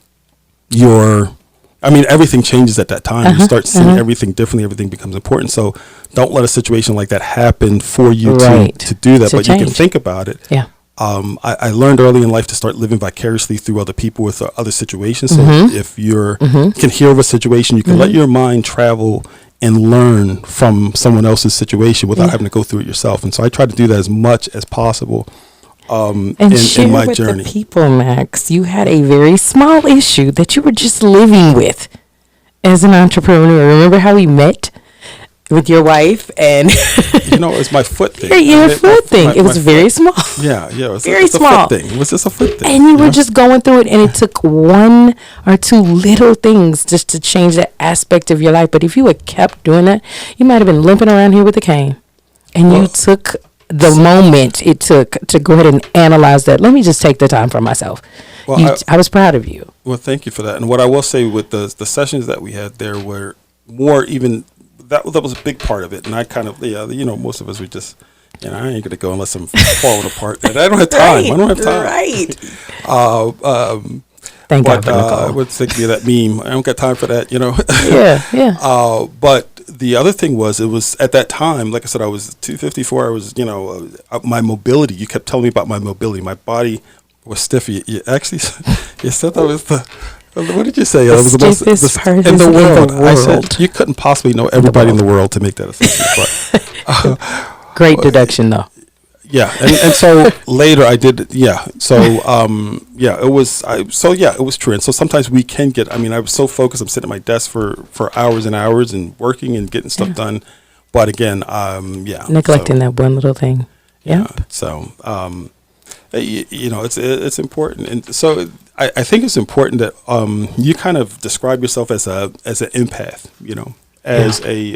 everything changes at that time. You start seeing everything differently. Everything becomes important. So don't let a situation like that happen for you to do that, but change. You can think about it. Yeah. I learned early in life to start living vicariously through other people with other situations. So if you can hear of a situation, you can let your mind travel and learn from someone else's situation without having to go through it yourself. And so I try to do that as much as possible and share in my with journey. The people, Max, you had a very small issue that you were just living with as an entrepreneur. Remember how we met with your wife? And it's my foot thing. Your foot thing. It was very small. Yeah. It was very small. It was just a foot thing. And you were just going through it, and it took 1 or 2 little things just to change that aspect of your life. But if you had kept doing that, you might have been limping around here with a cane. And you took the moment it took to go ahead and analyze that. Let me just take the time for myself. Well, I was proud of you. Well, thank you for that. And what I will say with the sessions that we had there were more even. That was a big part of it, and I kind of, most of us would just, I ain't gonna go unless I'm falling apart, and I don't have time. I don't have time. Right. Thank God for Nicole. What's thinking of that meme? I don't got time for that, Yeah. But the other thing was, it was at that time, like I said, I was 254. I was, my mobility. You kept telling me about my mobility. My body was stiff. You actually, you said that was the. What did you say? That was the most in the world. I said you couldn't possibly know everybody in the world to make that assessment. But great deduction, though. Yeah, and so later I did. Yeah, so it was. It was true. And so sometimes we can get. I was so focused. I'm sitting at my desk for hours and hours and working and getting stuff done. But again, neglecting that one little thing. Yeah. So it's important, and so. I think it's important that you kind of describe yourself as an empath, as an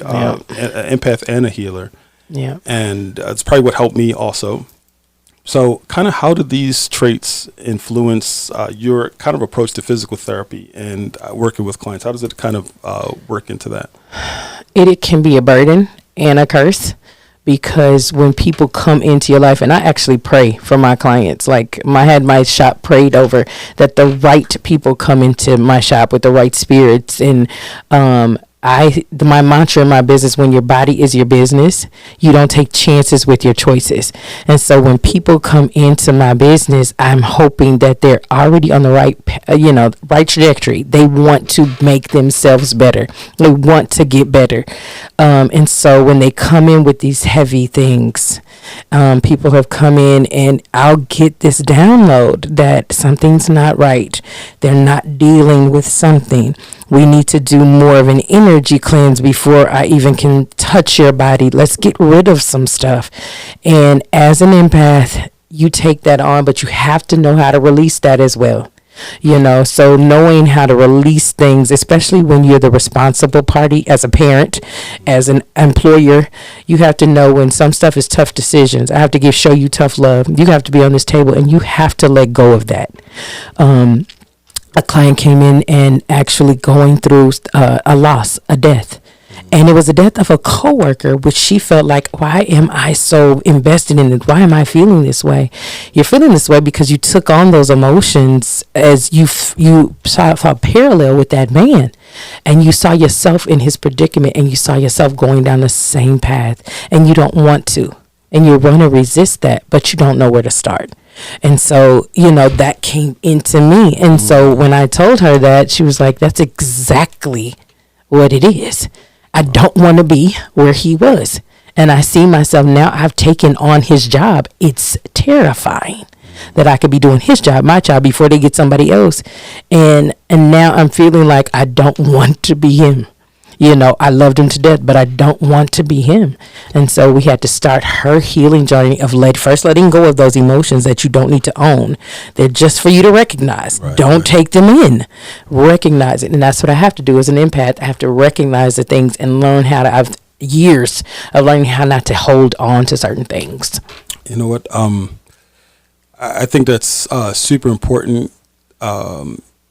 empath and a healer. Yeah. And it's probably what helped me also. So kind of how did these traits influence your kind of approach to physical therapy and working with clients? How does it kind of work into that? It can be a burden and a curse, because when people come into your life, and I actually pray for my clients, like I had my shop prayed over, that the right people come into my shop with the right spirits. And my mantra in my business: when your body is your business, you don't take chances with your choices. And so when people come into my business, I'm hoping that they're already on the right trajectory. They want to make themselves better. They want to get better. And so when they come in with these heavy things, people have come in and I'll get this download that something's not right. They're not dealing with something. We need to do more of an energy cleanse before I even can touch your body. Let's get rid of some stuff. And as an empath, you take that on, but you have to know how to release that as well. So knowing how to release things, especially when you're the responsible party as a parent, as an employer, you have to know when some stuff is tough decisions. I have to show you tough love. You have to be on this table and you have to let go of that. A client came in and actually going through a loss, a death. And it was the death of a coworker, which she felt like, why am I so invested in it? Why am I feeling this way? You're feeling this way because you took on those emotions as you saw parallel with that man. And you saw yourself in his predicament and you saw yourself going down the same path. And you don't want to. And you want to resist that, but you don't know where to start. And so, that came into me. And so when I told her that, she was like, that's exactly what it is. I don't want to be where he was. And I see myself now, I've taken on his job. It's terrifying that I could be doing his job, my job, before they get somebody else. And now I'm feeling like I don't want to be him. I loved him to death, but I don't want to be him. And so we had to start her healing journey of first letting go of those emotions that you don't need to own. They're just for you to recognize. Don't take them in. Recognize it. And that's what I have to do as an empath. I have to recognize the things and learn how to, I've years of learning how not to hold on to certain things. You know what? I think that's super important.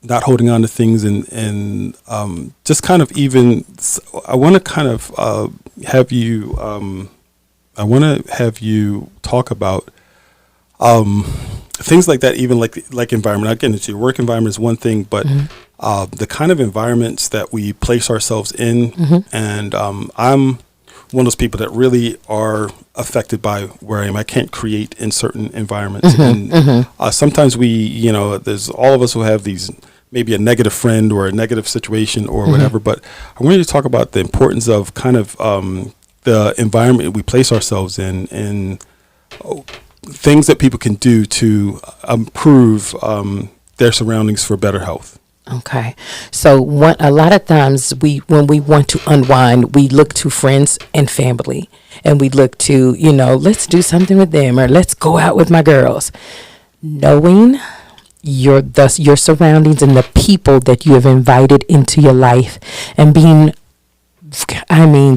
Not holding on to things and just kind of even, I want to kind of have you, talk about things like that, even like environment. Not getting into your work environment is one thing, but the kind of environments that we place ourselves in. And I'm one of those people that really are affected by where I am. I can't create in certain environments. Sometimes there's all of us who have these, maybe a negative friend or a negative situation or whatever, but I wanted to talk about the importance of kind of the environment we place ourselves in and things that people can do to improve their surroundings for better health. Okay. So a lot of times when we want to unwind, we look to friends and family and we look to, let's do something with them or let's go out with my girls. Knowing your surroundings and the people that you have invited into your life and being,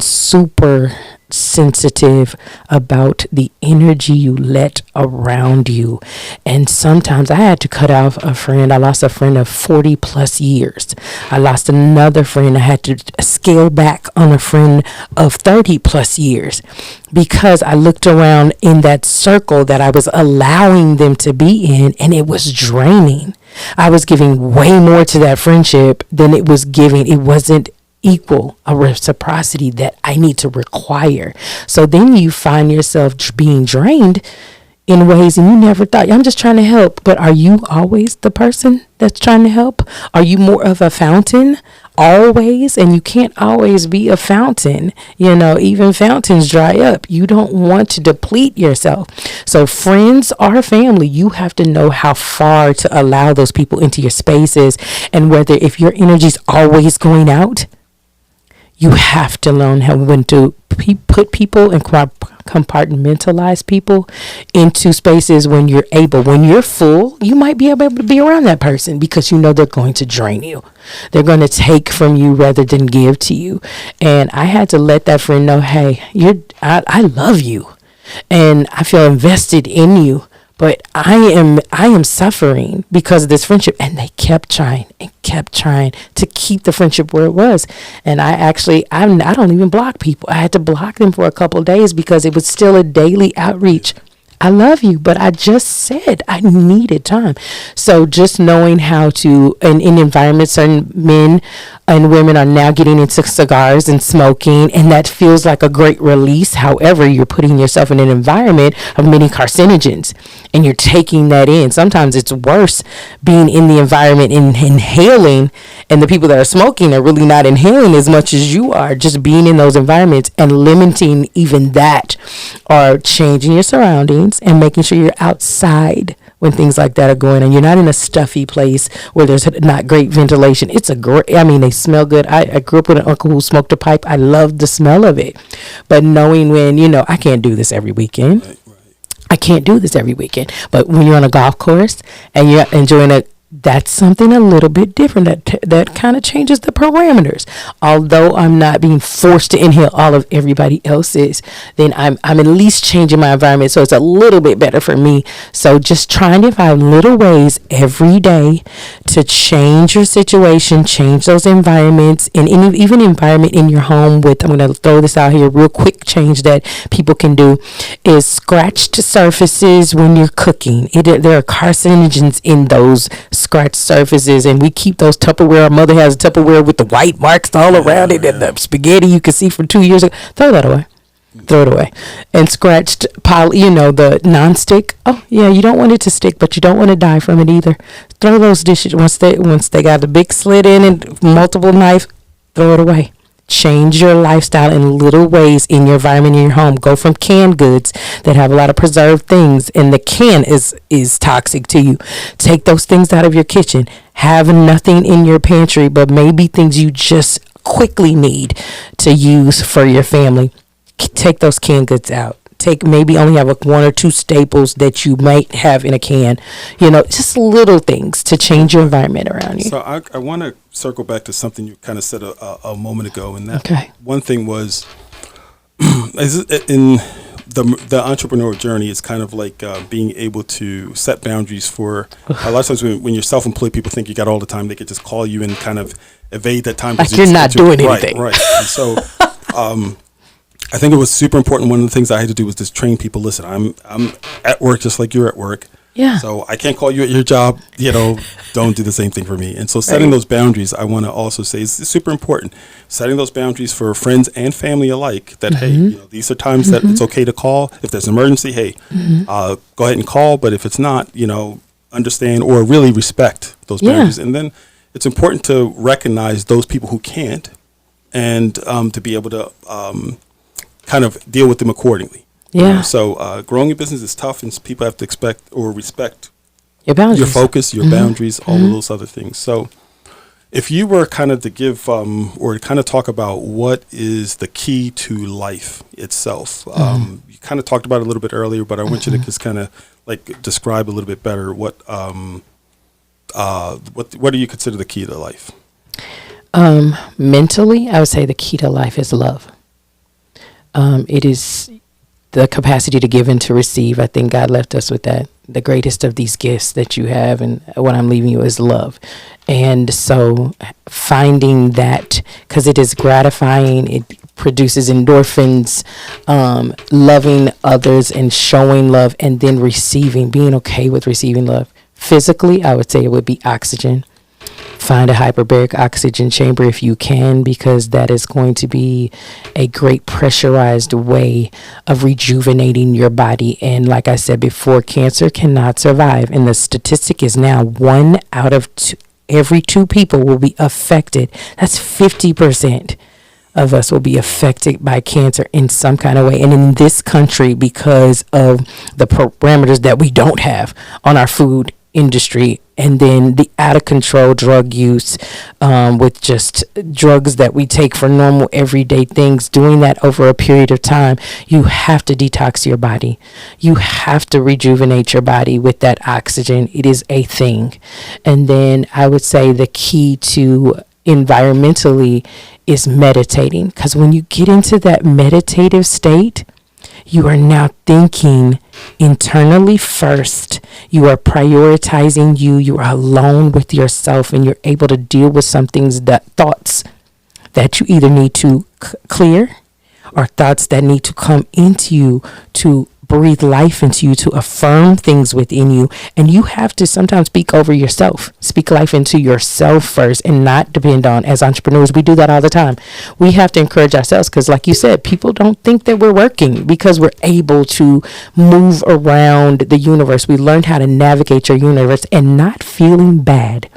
super sensitive about the energy you let around you. And sometimes I had to cut off a friend. I lost a friend of 40 plus years. I lost another friend. I had to scale back on a friend of 30 plus years because I looked around in that circle that I was allowing them to be in, and it was draining. I was giving way more to that friendship than it was giving. It wasn't equal a reciprocity that I need to require. So then you find yourself being drained in ways and you never thought, I'm just trying to help. But are you always the person that's trying to help? Are you more of a fountain always? And you can't always be a fountain. Even fountains dry up. You don't want to deplete yourself. So friends or family, you have to know how far to allow those people into your spaces, and whether if your energy's always going out, you have to learn when to put people and compartmentalize people into spaces when you're able. When you're full, you might be able to be around that person because they're going to drain you. They're going to take from you rather than give to you. And I had to let that friend know, hey, I love you and I feel invested in you, but I am suffering because of this friendship. And they kept trying to keep the friendship where it was. And I don't even block people. I had to block them for a couple of days because it was still a daily outreach. I love you, but I just said I needed time. So just knowing how to, in environments, certain men and women are now getting into cigars and smoking, and that feels like a great release. However, you're putting yourself in an environment of many carcinogens, and you're taking that in. Sometimes it's worse being in the environment and inhaling, and the people that are smoking are really not inhaling as much as you are. Just being in those environments and limiting even that, or changing your surroundings and making sure you're outside when things like that are going on. You're not in a stuffy place where there's not great ventilation. It's they smell good. I grew up with an uncle who smoked a pipe. I loved the smell of it. But knowing when, I can't do this every weekend. Right. I can't do this every weekend. But when you're on a golf course and you're enjoying that's something a little bit different that kind of changes the parameters. Although I'm not being forced to inhale all of everybody else's, then I'm at least changing my environment, so it's a little bit better for me. So just trying to find little ways every day to change your situation, change those environments, and even environment in your home. I'm going to throw this out here real quick. Change that people can do is scratched surfaces when you're cooking. There are carcinogens in those scratched surfaces, and we keep those Tupperware. Our mother has a Tupperware with the white marks all around it, and the spaghetti you can see from 2 years ago. Throw it away. And scratched the non-stick. Oh yeah, you don't want it to stick, but you don't want to die from it either. Throw those dishes once they got the big slit in and multiple knife. Throw it away. Change your lifestyle in little ways in your environment, in your home. Go from canned goods that have a lot of preserved things, and the can is toxic to you. Take those things out of your kitchen. Have nothing in your pantry, but maybe things you just quickly need to use for your family. Take those canned goods out. Maybe only have one or two staples that you might have in a can. Just little things to change your environment around you. So I want to circle back to something you kind of said a moment ago, and that one thing was in the entrepreneurial journey. It's kind of like being able to set boundaries for a lot of times when you're self-employed, people think you got all the time. They could just call you and kind of evade that time. Like you're not doing anything. Right. And so I think it was super important. One of the things I had to do was just train people. Listen, I'm at work just like you're at work. Yeah. So I can't call you at your job. Don't do the same thing for me. And so setting those boundaries, I want to also say is super important. Setting those boundaries for friends and family alike. That hey, these are times that it's okay to call. If there's an emergency, hey, go ahead and call. But if it's not, understand or really respect those boundaries. And then it's important to recognize those people who can't, and to be able to kind of deal with them accordingly. Yeah. So growing your business is tough, and people have to expect or respect your boundaries, your focus, your boundaries, all of those other things. So if you were kind of to give or kind of talk about what is the key to life itself, you kind of talked about it a little bit earlier, but I want you to just kind of like describe a little bit better what do you consider the key to life? Mentally, I would say the key to life is love. It is the capacity to give and to receive. I think God left us with that. The greatest of these gifts that you have, and what I'm leaving you is love. And so finding that, because it is gratifying, it produces endorphins, loving others and showing love, and then receiving, being okay with receiving love. Physically, I would say it would be oxygen. Find a hyperbaric oxygen chamber if you can, because that is going to be a great pressurized way of rejuvenating your body. And like I said before, cancer cannot survive. And the statistic is now 1 out of every 2 people will be affected. That's 50% of us will be affected by cancer in some kind of way. And in this country, because of the parameters that we don't have on our food industry, and then the out of control drug use, with just drugs that we take for normal everyday things, doing that over a period of time, you have to detox your body. You have to rejuvenate your body with that oxygen. It is a thing. And then I would say the key to environmentally is meditating, because when you get into that meditative state, You are now thinking internally first. You are prioritizing you. You are alone with yourself, and you're able to deal with some things, that thoughts that you either need to clear, or thoughts that need to come into you to breathe life into you, to affirm things within you. And you have to sometimes speak over yourself, speak life into yourself first, and not depend on, as entrepreneurs, we do that all the time. We have to encourage ourselves, because like you said, people don't think that we're working because we're able to move around the universe. We learned how to navigate your universe and not feeling bad.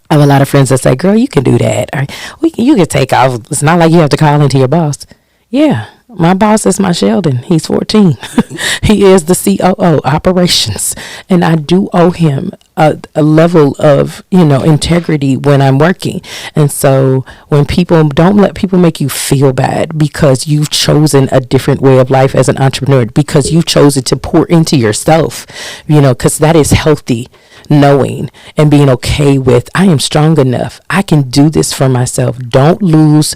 I have a lot of friends that say, girl, you can do that. Or, you can take off. It's not like you have to call into your boss. Yeah, my boss is my Sheldon. He's 14. He is the COO, operations. And I do owe him a level of, integrity when I'm working. And so when don't let people make you feel bad because you've chosen a different way of life as an entrepreneur, because you've chosen to pour into yourself, because that is healthy. Knowing and being okay with, I am strong enough. I can do this for myself. Don't lose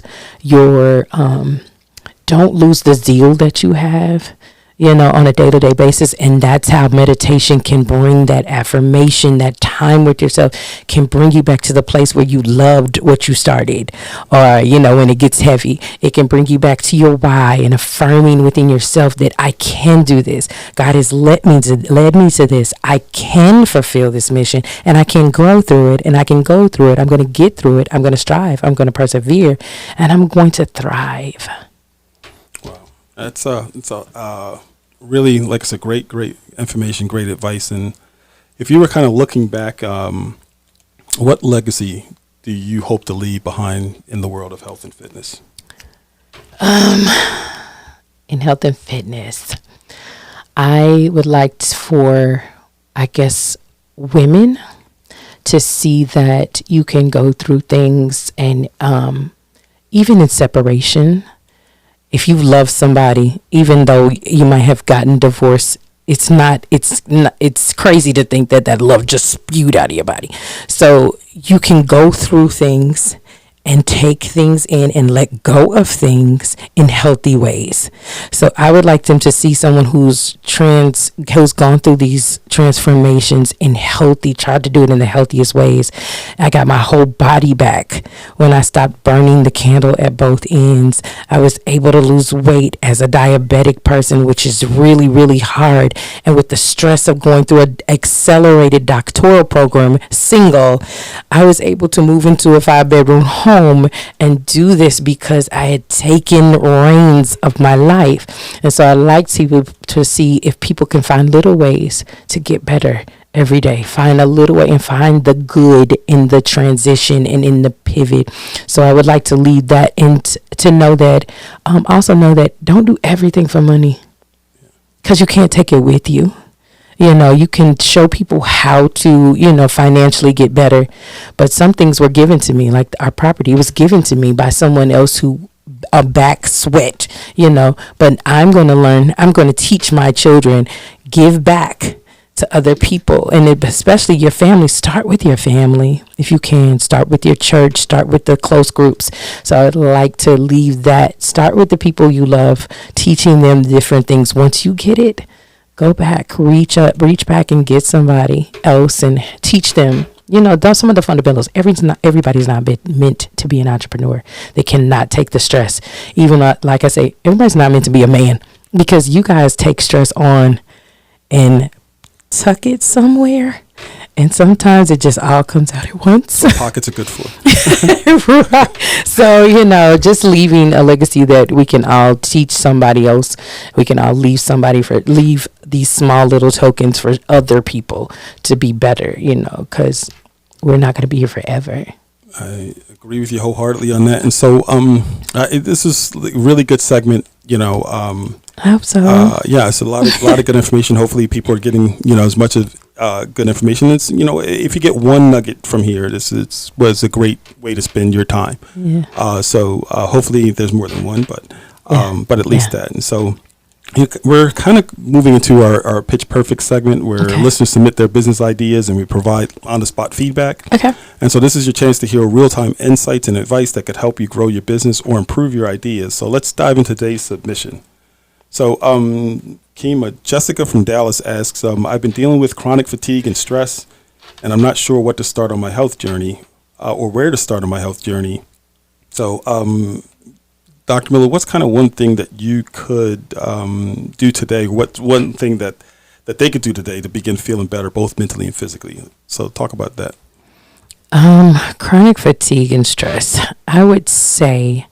the zeal that you have, on a day-to-day basis. And that's how meditation can bring that affirmation, that time with yourself can bring you back to the place where you loved what you started. Or, when it gets heavy, it can bring you back to your why and affirming within yourself that I can do this. God has led me to this. I can fulfill this mission, and I can grow through it, and I can go through it. I'm going to get through it. I'm going to strive. I'm going to persevere, and I'm going to thrive. It's really, like I said, great information, great advice. And if you were kind of looking back, what legacy do you hope to leave behind in the world of health and fitness? In health and fitness, I would like for, women to see that you can go through things, and even in separation. If you love somebody, even though you might have gotten divorced, it's crazy to think that love just spewed out of your body. So you can go through things and take things in and let go of things in healthy ways. So I would like them to see someone who's gone through these transformations tried to do it in the healthiest ways. I got my whole body back when I stopped burning the candle at both ends. I was able to lose weight as a diabetic person, which is really, really hard. And with the stress of going through an accelerated doctoral program, single, I was able to move into a 5-bedroom home and do this because I had taken reins of my life. And so I like to see if people can find little ways to get better every day. Find a little way and find the good in the transition and in the pivot. So I would like to lead that, and to know that, also know that don't do everything for money, because you can't take it with you. You can show people how to, financially get better. But some things were given to me, like our property was given to me by someone else who a back sweat, but I'm going to learn. I'm going to teach my children, give back to other people, and especially your family. Start with your family if you can. Start with your church. Start with the close groups. So I'd like to leave that. Start with the people you love, teaching them different things. Once you get it, go back, reach back and get somebody else and teach them, some of the fundamentals. Everybody's not meant to be an entrepreneur. They cannot take the stress. Even like I say, everybody's not meant to be a man, because you guys take stress on and tuck it somewhere. And sometimes it just all comes out at once. What pockets are good for. Right. So, just leaving a legacy that we can all teach somebody else. We can all leave these small little tokens for other people to be better, because we're not going to be here forever. I agree with you wholeheartedly on that. And so this is a really good segment, I hope so. It's a lot of good information. Hopefully people are getting, as much of good information. It's, if you get one nugget from here, was a great way to spend your time. Yeah. So hopefully there's more than one, but at least that. And so we're kind of moving into our Pitch Perfect segment, where listeners submit their business ideas and we provide on-the-spot feedback. Okay. And so this is your chance to hear real-time insights and advice that could help you grow your business or improve your ideas. So let's dive into today's submission. So, Kima, Jessica from Dallas asks, I've been dealing with chronic fatigue and stress, and I'm not sure what to start on my health journey or where to start on my health journey. So, Dr. Miller, what's kind of one thing that you could do today? What's one thing that they could do today to begin feeling better, both mentally and physically? So talk about that. Chronic fatigue and stress. I would say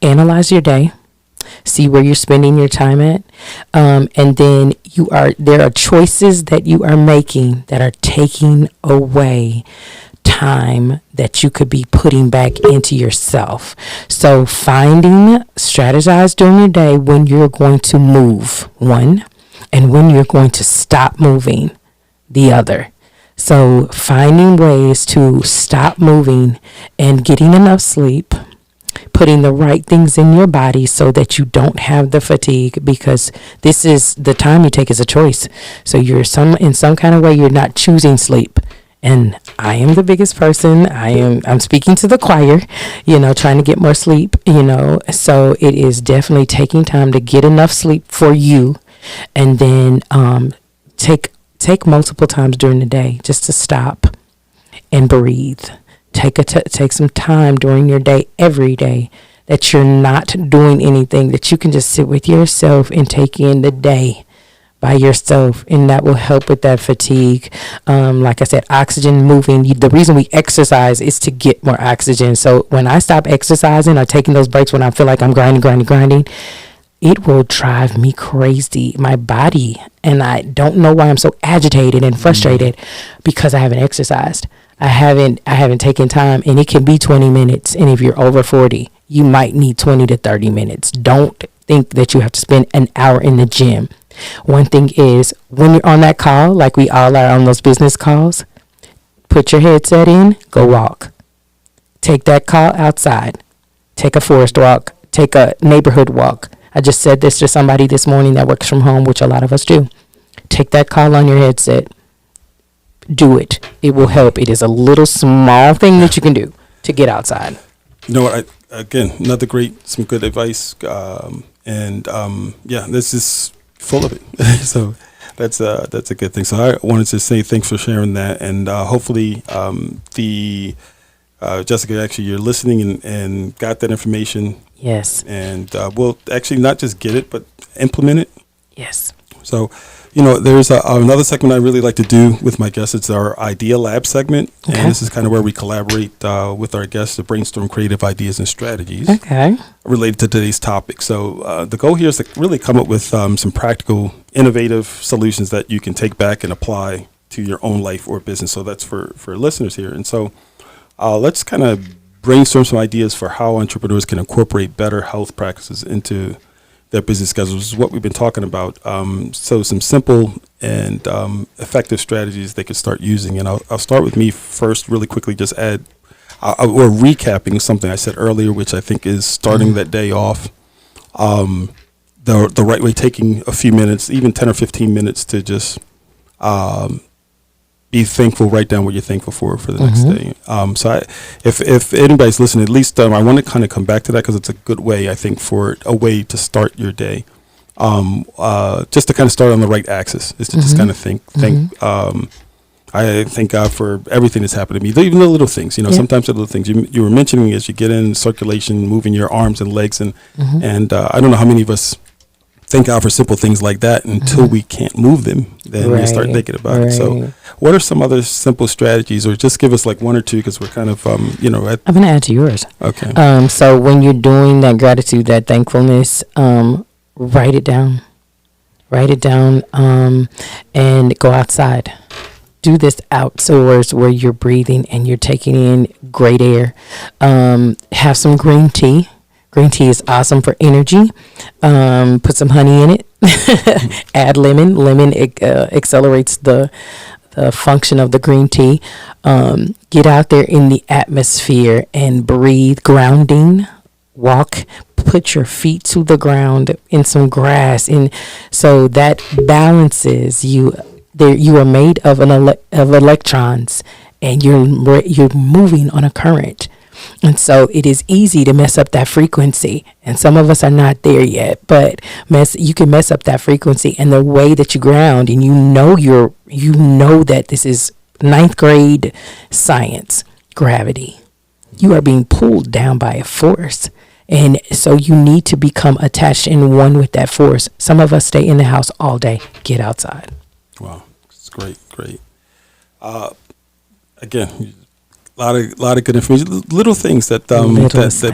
analyze your day, see where you're spending your time at, and then there are choices that you are making that are taking away time that you could be putting back into yourself. So strategize during your day when you're going to move, one, and when you're going to stop moving, the other. So finding ways to stop moving and getting enough sleep, putting the right things in your body so that you don't have the fatigue, because this is the time you take is a choice. So you're in some kind of way, you're not choosing sleep. And I am the biggest person. I'm speaking to the choir, trying to get more sleep, so it is definitely taking time to get enough sleep for you. And then, take multiple times during the day just to stop and breathe. Take some time during your day, every day, that you're not doing anything, that you can just sit with yourself and take in the day by yourself, and that will help with that fatigue. Like I said, oxygen, moving. The reason we exercise is to get more oxygen. So when I stop exercising or taking those breaks when I feel like I'm grinding, it will drive me crazy, my body. And I don't know why I'm so agitated and frustrated, because I haven't exercised. I haven't taken time, and it can be 20 minutes. And if you're over 40, you might need 20 to 30 minutes. Don't think that you have to spend an hour in the gym. One thing is, when you're on that call, like we all are on those business calls, put your headset in, go walk. Take that call outside. Take a forest walk. Take a neighborhood walk. I just said this to somebody this morning that works from home, which a lot of us do. Take that call on your headset. Do it. It will help. It is a little small thing that you can do to get outside. You know what? Again, some good advice. This is full of it. So that's a good thing. So I wanted to say thanks for sharing that, and hopefully Jessica, actually you're listening and got that information. Yes. And we'll actually not just get it, but implement it. Yes. So, there's another segment I really like to do with my guests. It's our Idea Lab segment. Okay. And this is kind of where we collaborate with our guests to brainstorm creative ideas and strategies related to today's topic. So the goal here is to really come up with some practical, innovative solutions that you can take back and apply to your own life or business. So that's for listeners here. And so let's kind of brainstorm some ideas for how entrepreneurs can incorporate better health practices into their business schedules. This is what we've been talking about. So some simple and effective strategies they could start using. And I'll start with me first, really quickly, just or recapping something I said earlier, which I think is starting that day off the right way, taking a few minutes, even 10 or 15 minutes to just be thankful, write down what you're thankful for the next day. So if anybody's listening, at least I want to kind of come back to that, because it's a good way, I think, for a way to start your day. Just to kind of start on the right axis is to just kind of think. I thank God for everything that's happened to me, even the little things. Sometimes the little things you were mentioning as you get in circulation, moving your arms and legs, and I don't know how many of us thank God for simple things like that until we can't move them. Then we start thinking about it. So what are some other simple strategies, or just give us like one or two, because we're kind of, I'm going to add to yours. Okay. So when you're doing that gratitude, that thankfulness, write it down, and go outside. Do this outdoors where you're breathing and you're taking in great air. Have some green tea. Green tea is awesome for energy. Put some honey in it. Add lemon. Lemon accelerates the function of the green tea. Get out there in the atmosphere and breathe. Grounding. Walk. Put your feet to the ground in some grass. And so that balances you. You are made of electrons, and you're moving on a current. And so it is easy to mess up that frequency. And some of us are not there yet, but you can mess up that frequency. And the way that you ground, and you know that this is ninth grade science, gravity. You are being pulled down by a force. And so you need to become attached and one with that force. Some of us stay in the house all day. Get outside. Wow. It's great. Again, a lot of good information. Little things that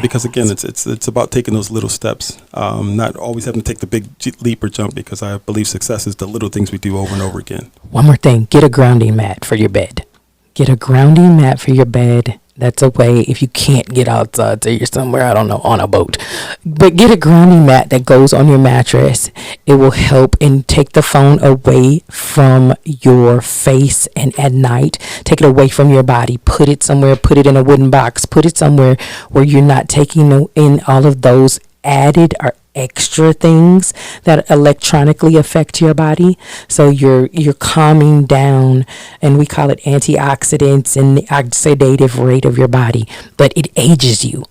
because again, it's about taking those little steps. Not always having to take the big leap or jump, because I believe success is the little things we do over and over again. One more thing. Get a grounding mat for your bed. Get a grounding mat for your bed. That's a way, if you can't get outside, say you're somewhere, I don't know, on a boat. But get a grounding mat that goes on your mattress. It will help and take the phone away from your face, and at night, take it away from your body. Put it somewhere, put it in a wooden box, put it somewhere where you're not taking in all of those added or extra things that electronically affect your body. So you're calming down, and we call it antioxidants and the oxidative rate of your body, but it ages you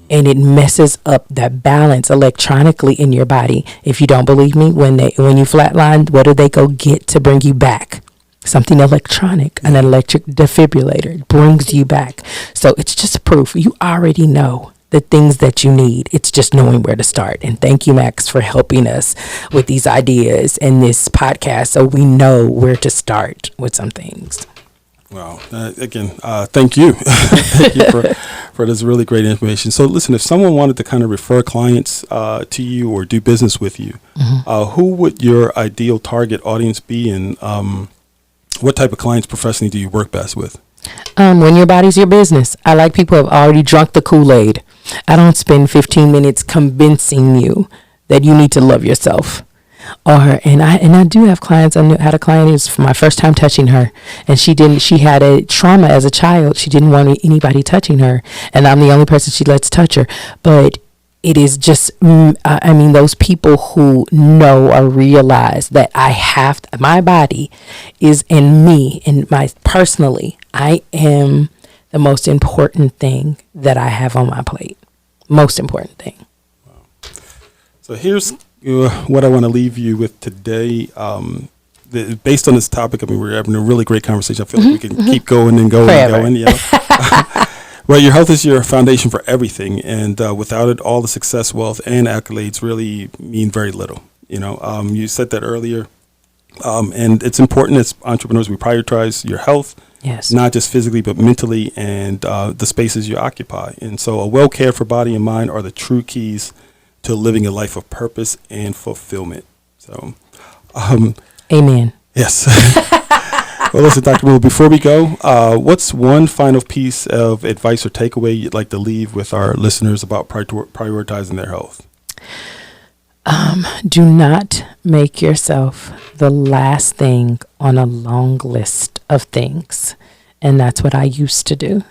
and it messes up that balance electronically in your body. If you don't believe me, when you flatline, what do they go get to bring you back? Something electronic, an electric defibrillator. It brings you back. So it's just proof. You already know the things that you need. It's just knowing where to start. And thank you, Max, for helping us with these ideas and this podcast, so we know where to start with some things. Wow. Again, thank you. Thank you for this really great information. So listen, if someone wanted to kind of refer clients to you or do business with you, who would your ideal target audience be, and what type of clients professionally do you work best with? When your body's your business. I like people who have already drunk the Kool-Aid. I don't spend 15 minutes convincing you that you need to love yourself. And I do have clients. I had a client who's for my first time touching her, and she had a trauma as a child. She didn't want anybody touching her, and I'm the only person she lets touch her. But it is just, those people who know or realize that my body is in me, and personally, I am the most important thing that I have on my plate. Most important thing. Wow. So here's what I want to leave you with today. Based on this topic, we're having a really great conversation. I feel like we can keep going and going Forever. and going. Well, your health is your foundation for everything, and without it, all the success, wealth, and accolades really mean very little. You said that earlier, and it's important as entrepreneurs we prioritize your health, yes, not just physically but mentally, and the spaces you occupy. And so, a well cared for body and mind are the true keys to living a life of purpose and fulfillment. So, amen. Yes. Well, listen, Dr. Miller, before we go, what's one final piece of advice or takeaway you'd like to leave with our listeners about prioritizing their health? Do not make yourself the last thing on a long list of things. And that's what I used to do.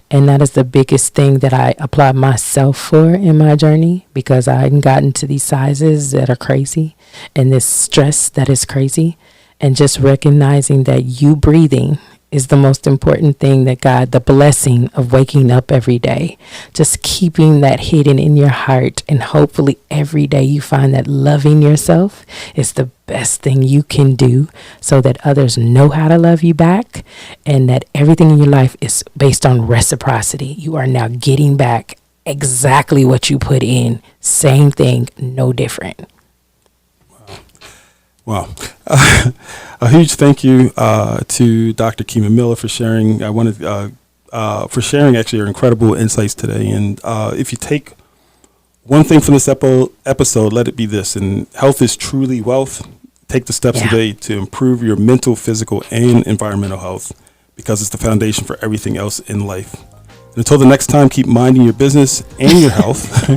And that is the biggest thing that I applaud myself for in my journey, because I hadn't gotten to these sizes that are crazy and this stress that is crazy. And just recognizing that you breathing is the most important thing, that God, the blessing of waking up every day, just keeping that hidden in your heart. And hopefully every day you find that loving yourself is the best thing you can do, so that others know how to love you back, and that everything in your life is based on reciprocity. You are now getting back exactly what you put in. Same thing, no different. Wow. A huge thank you to Dr. Jakima Miller for sharing. I wanted for sharing actually your incredible insights today. And if you take one thing from this episode, let it be this: and health is truly wealth. Take the steps today to improve your mental, physical, and environmental health, because it's the foundation for everything else in life. And until the next time, keep minding your business and your health.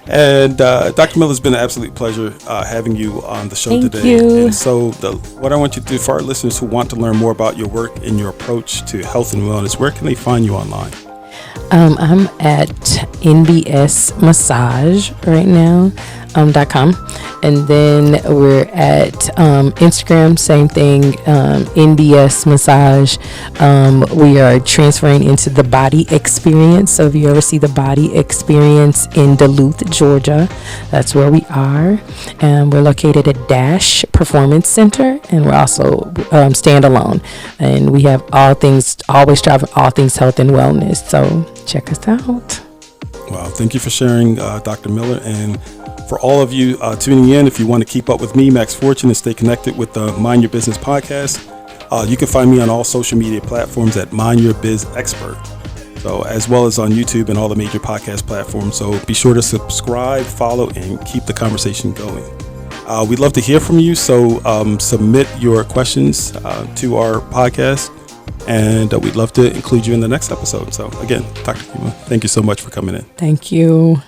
And Dr. Miller, it's been an absolute pleasure having you on the show Thank today. you. And so what I want you to do for our listeners who want to learn more about your work and your approach to health and wellness, where can they find you online? I'm at NBS Massage right now. .com, and then we're at Instagram, same thing, NBS Massage. We are transferring into the Body Experience, so if you ever see the Body Experience in Duluth, Georgia, that's where we are. And we're located at Dash Performance Center, and we're also standalone, and we have all things, always striving all things health and wellness, so check us out. Wow, thank you for sharing, Dr. Miller. And for all of you tuning in, if you want to keep up with me, Max Fortune, and stay connected with the Mind Your Business podcast, you can find me on all social media platforms at Mind Your Biz Expert. So, as well as on YouTube and all the major podcast platforms. So be sure to subscribe, follow, and keep the conversation going. We'd love to hear from you. So submit your questions to our podcast, and we'd love to include you in the next episode. So again, Dr. Jakima, thank you so much for coming in. Thank you.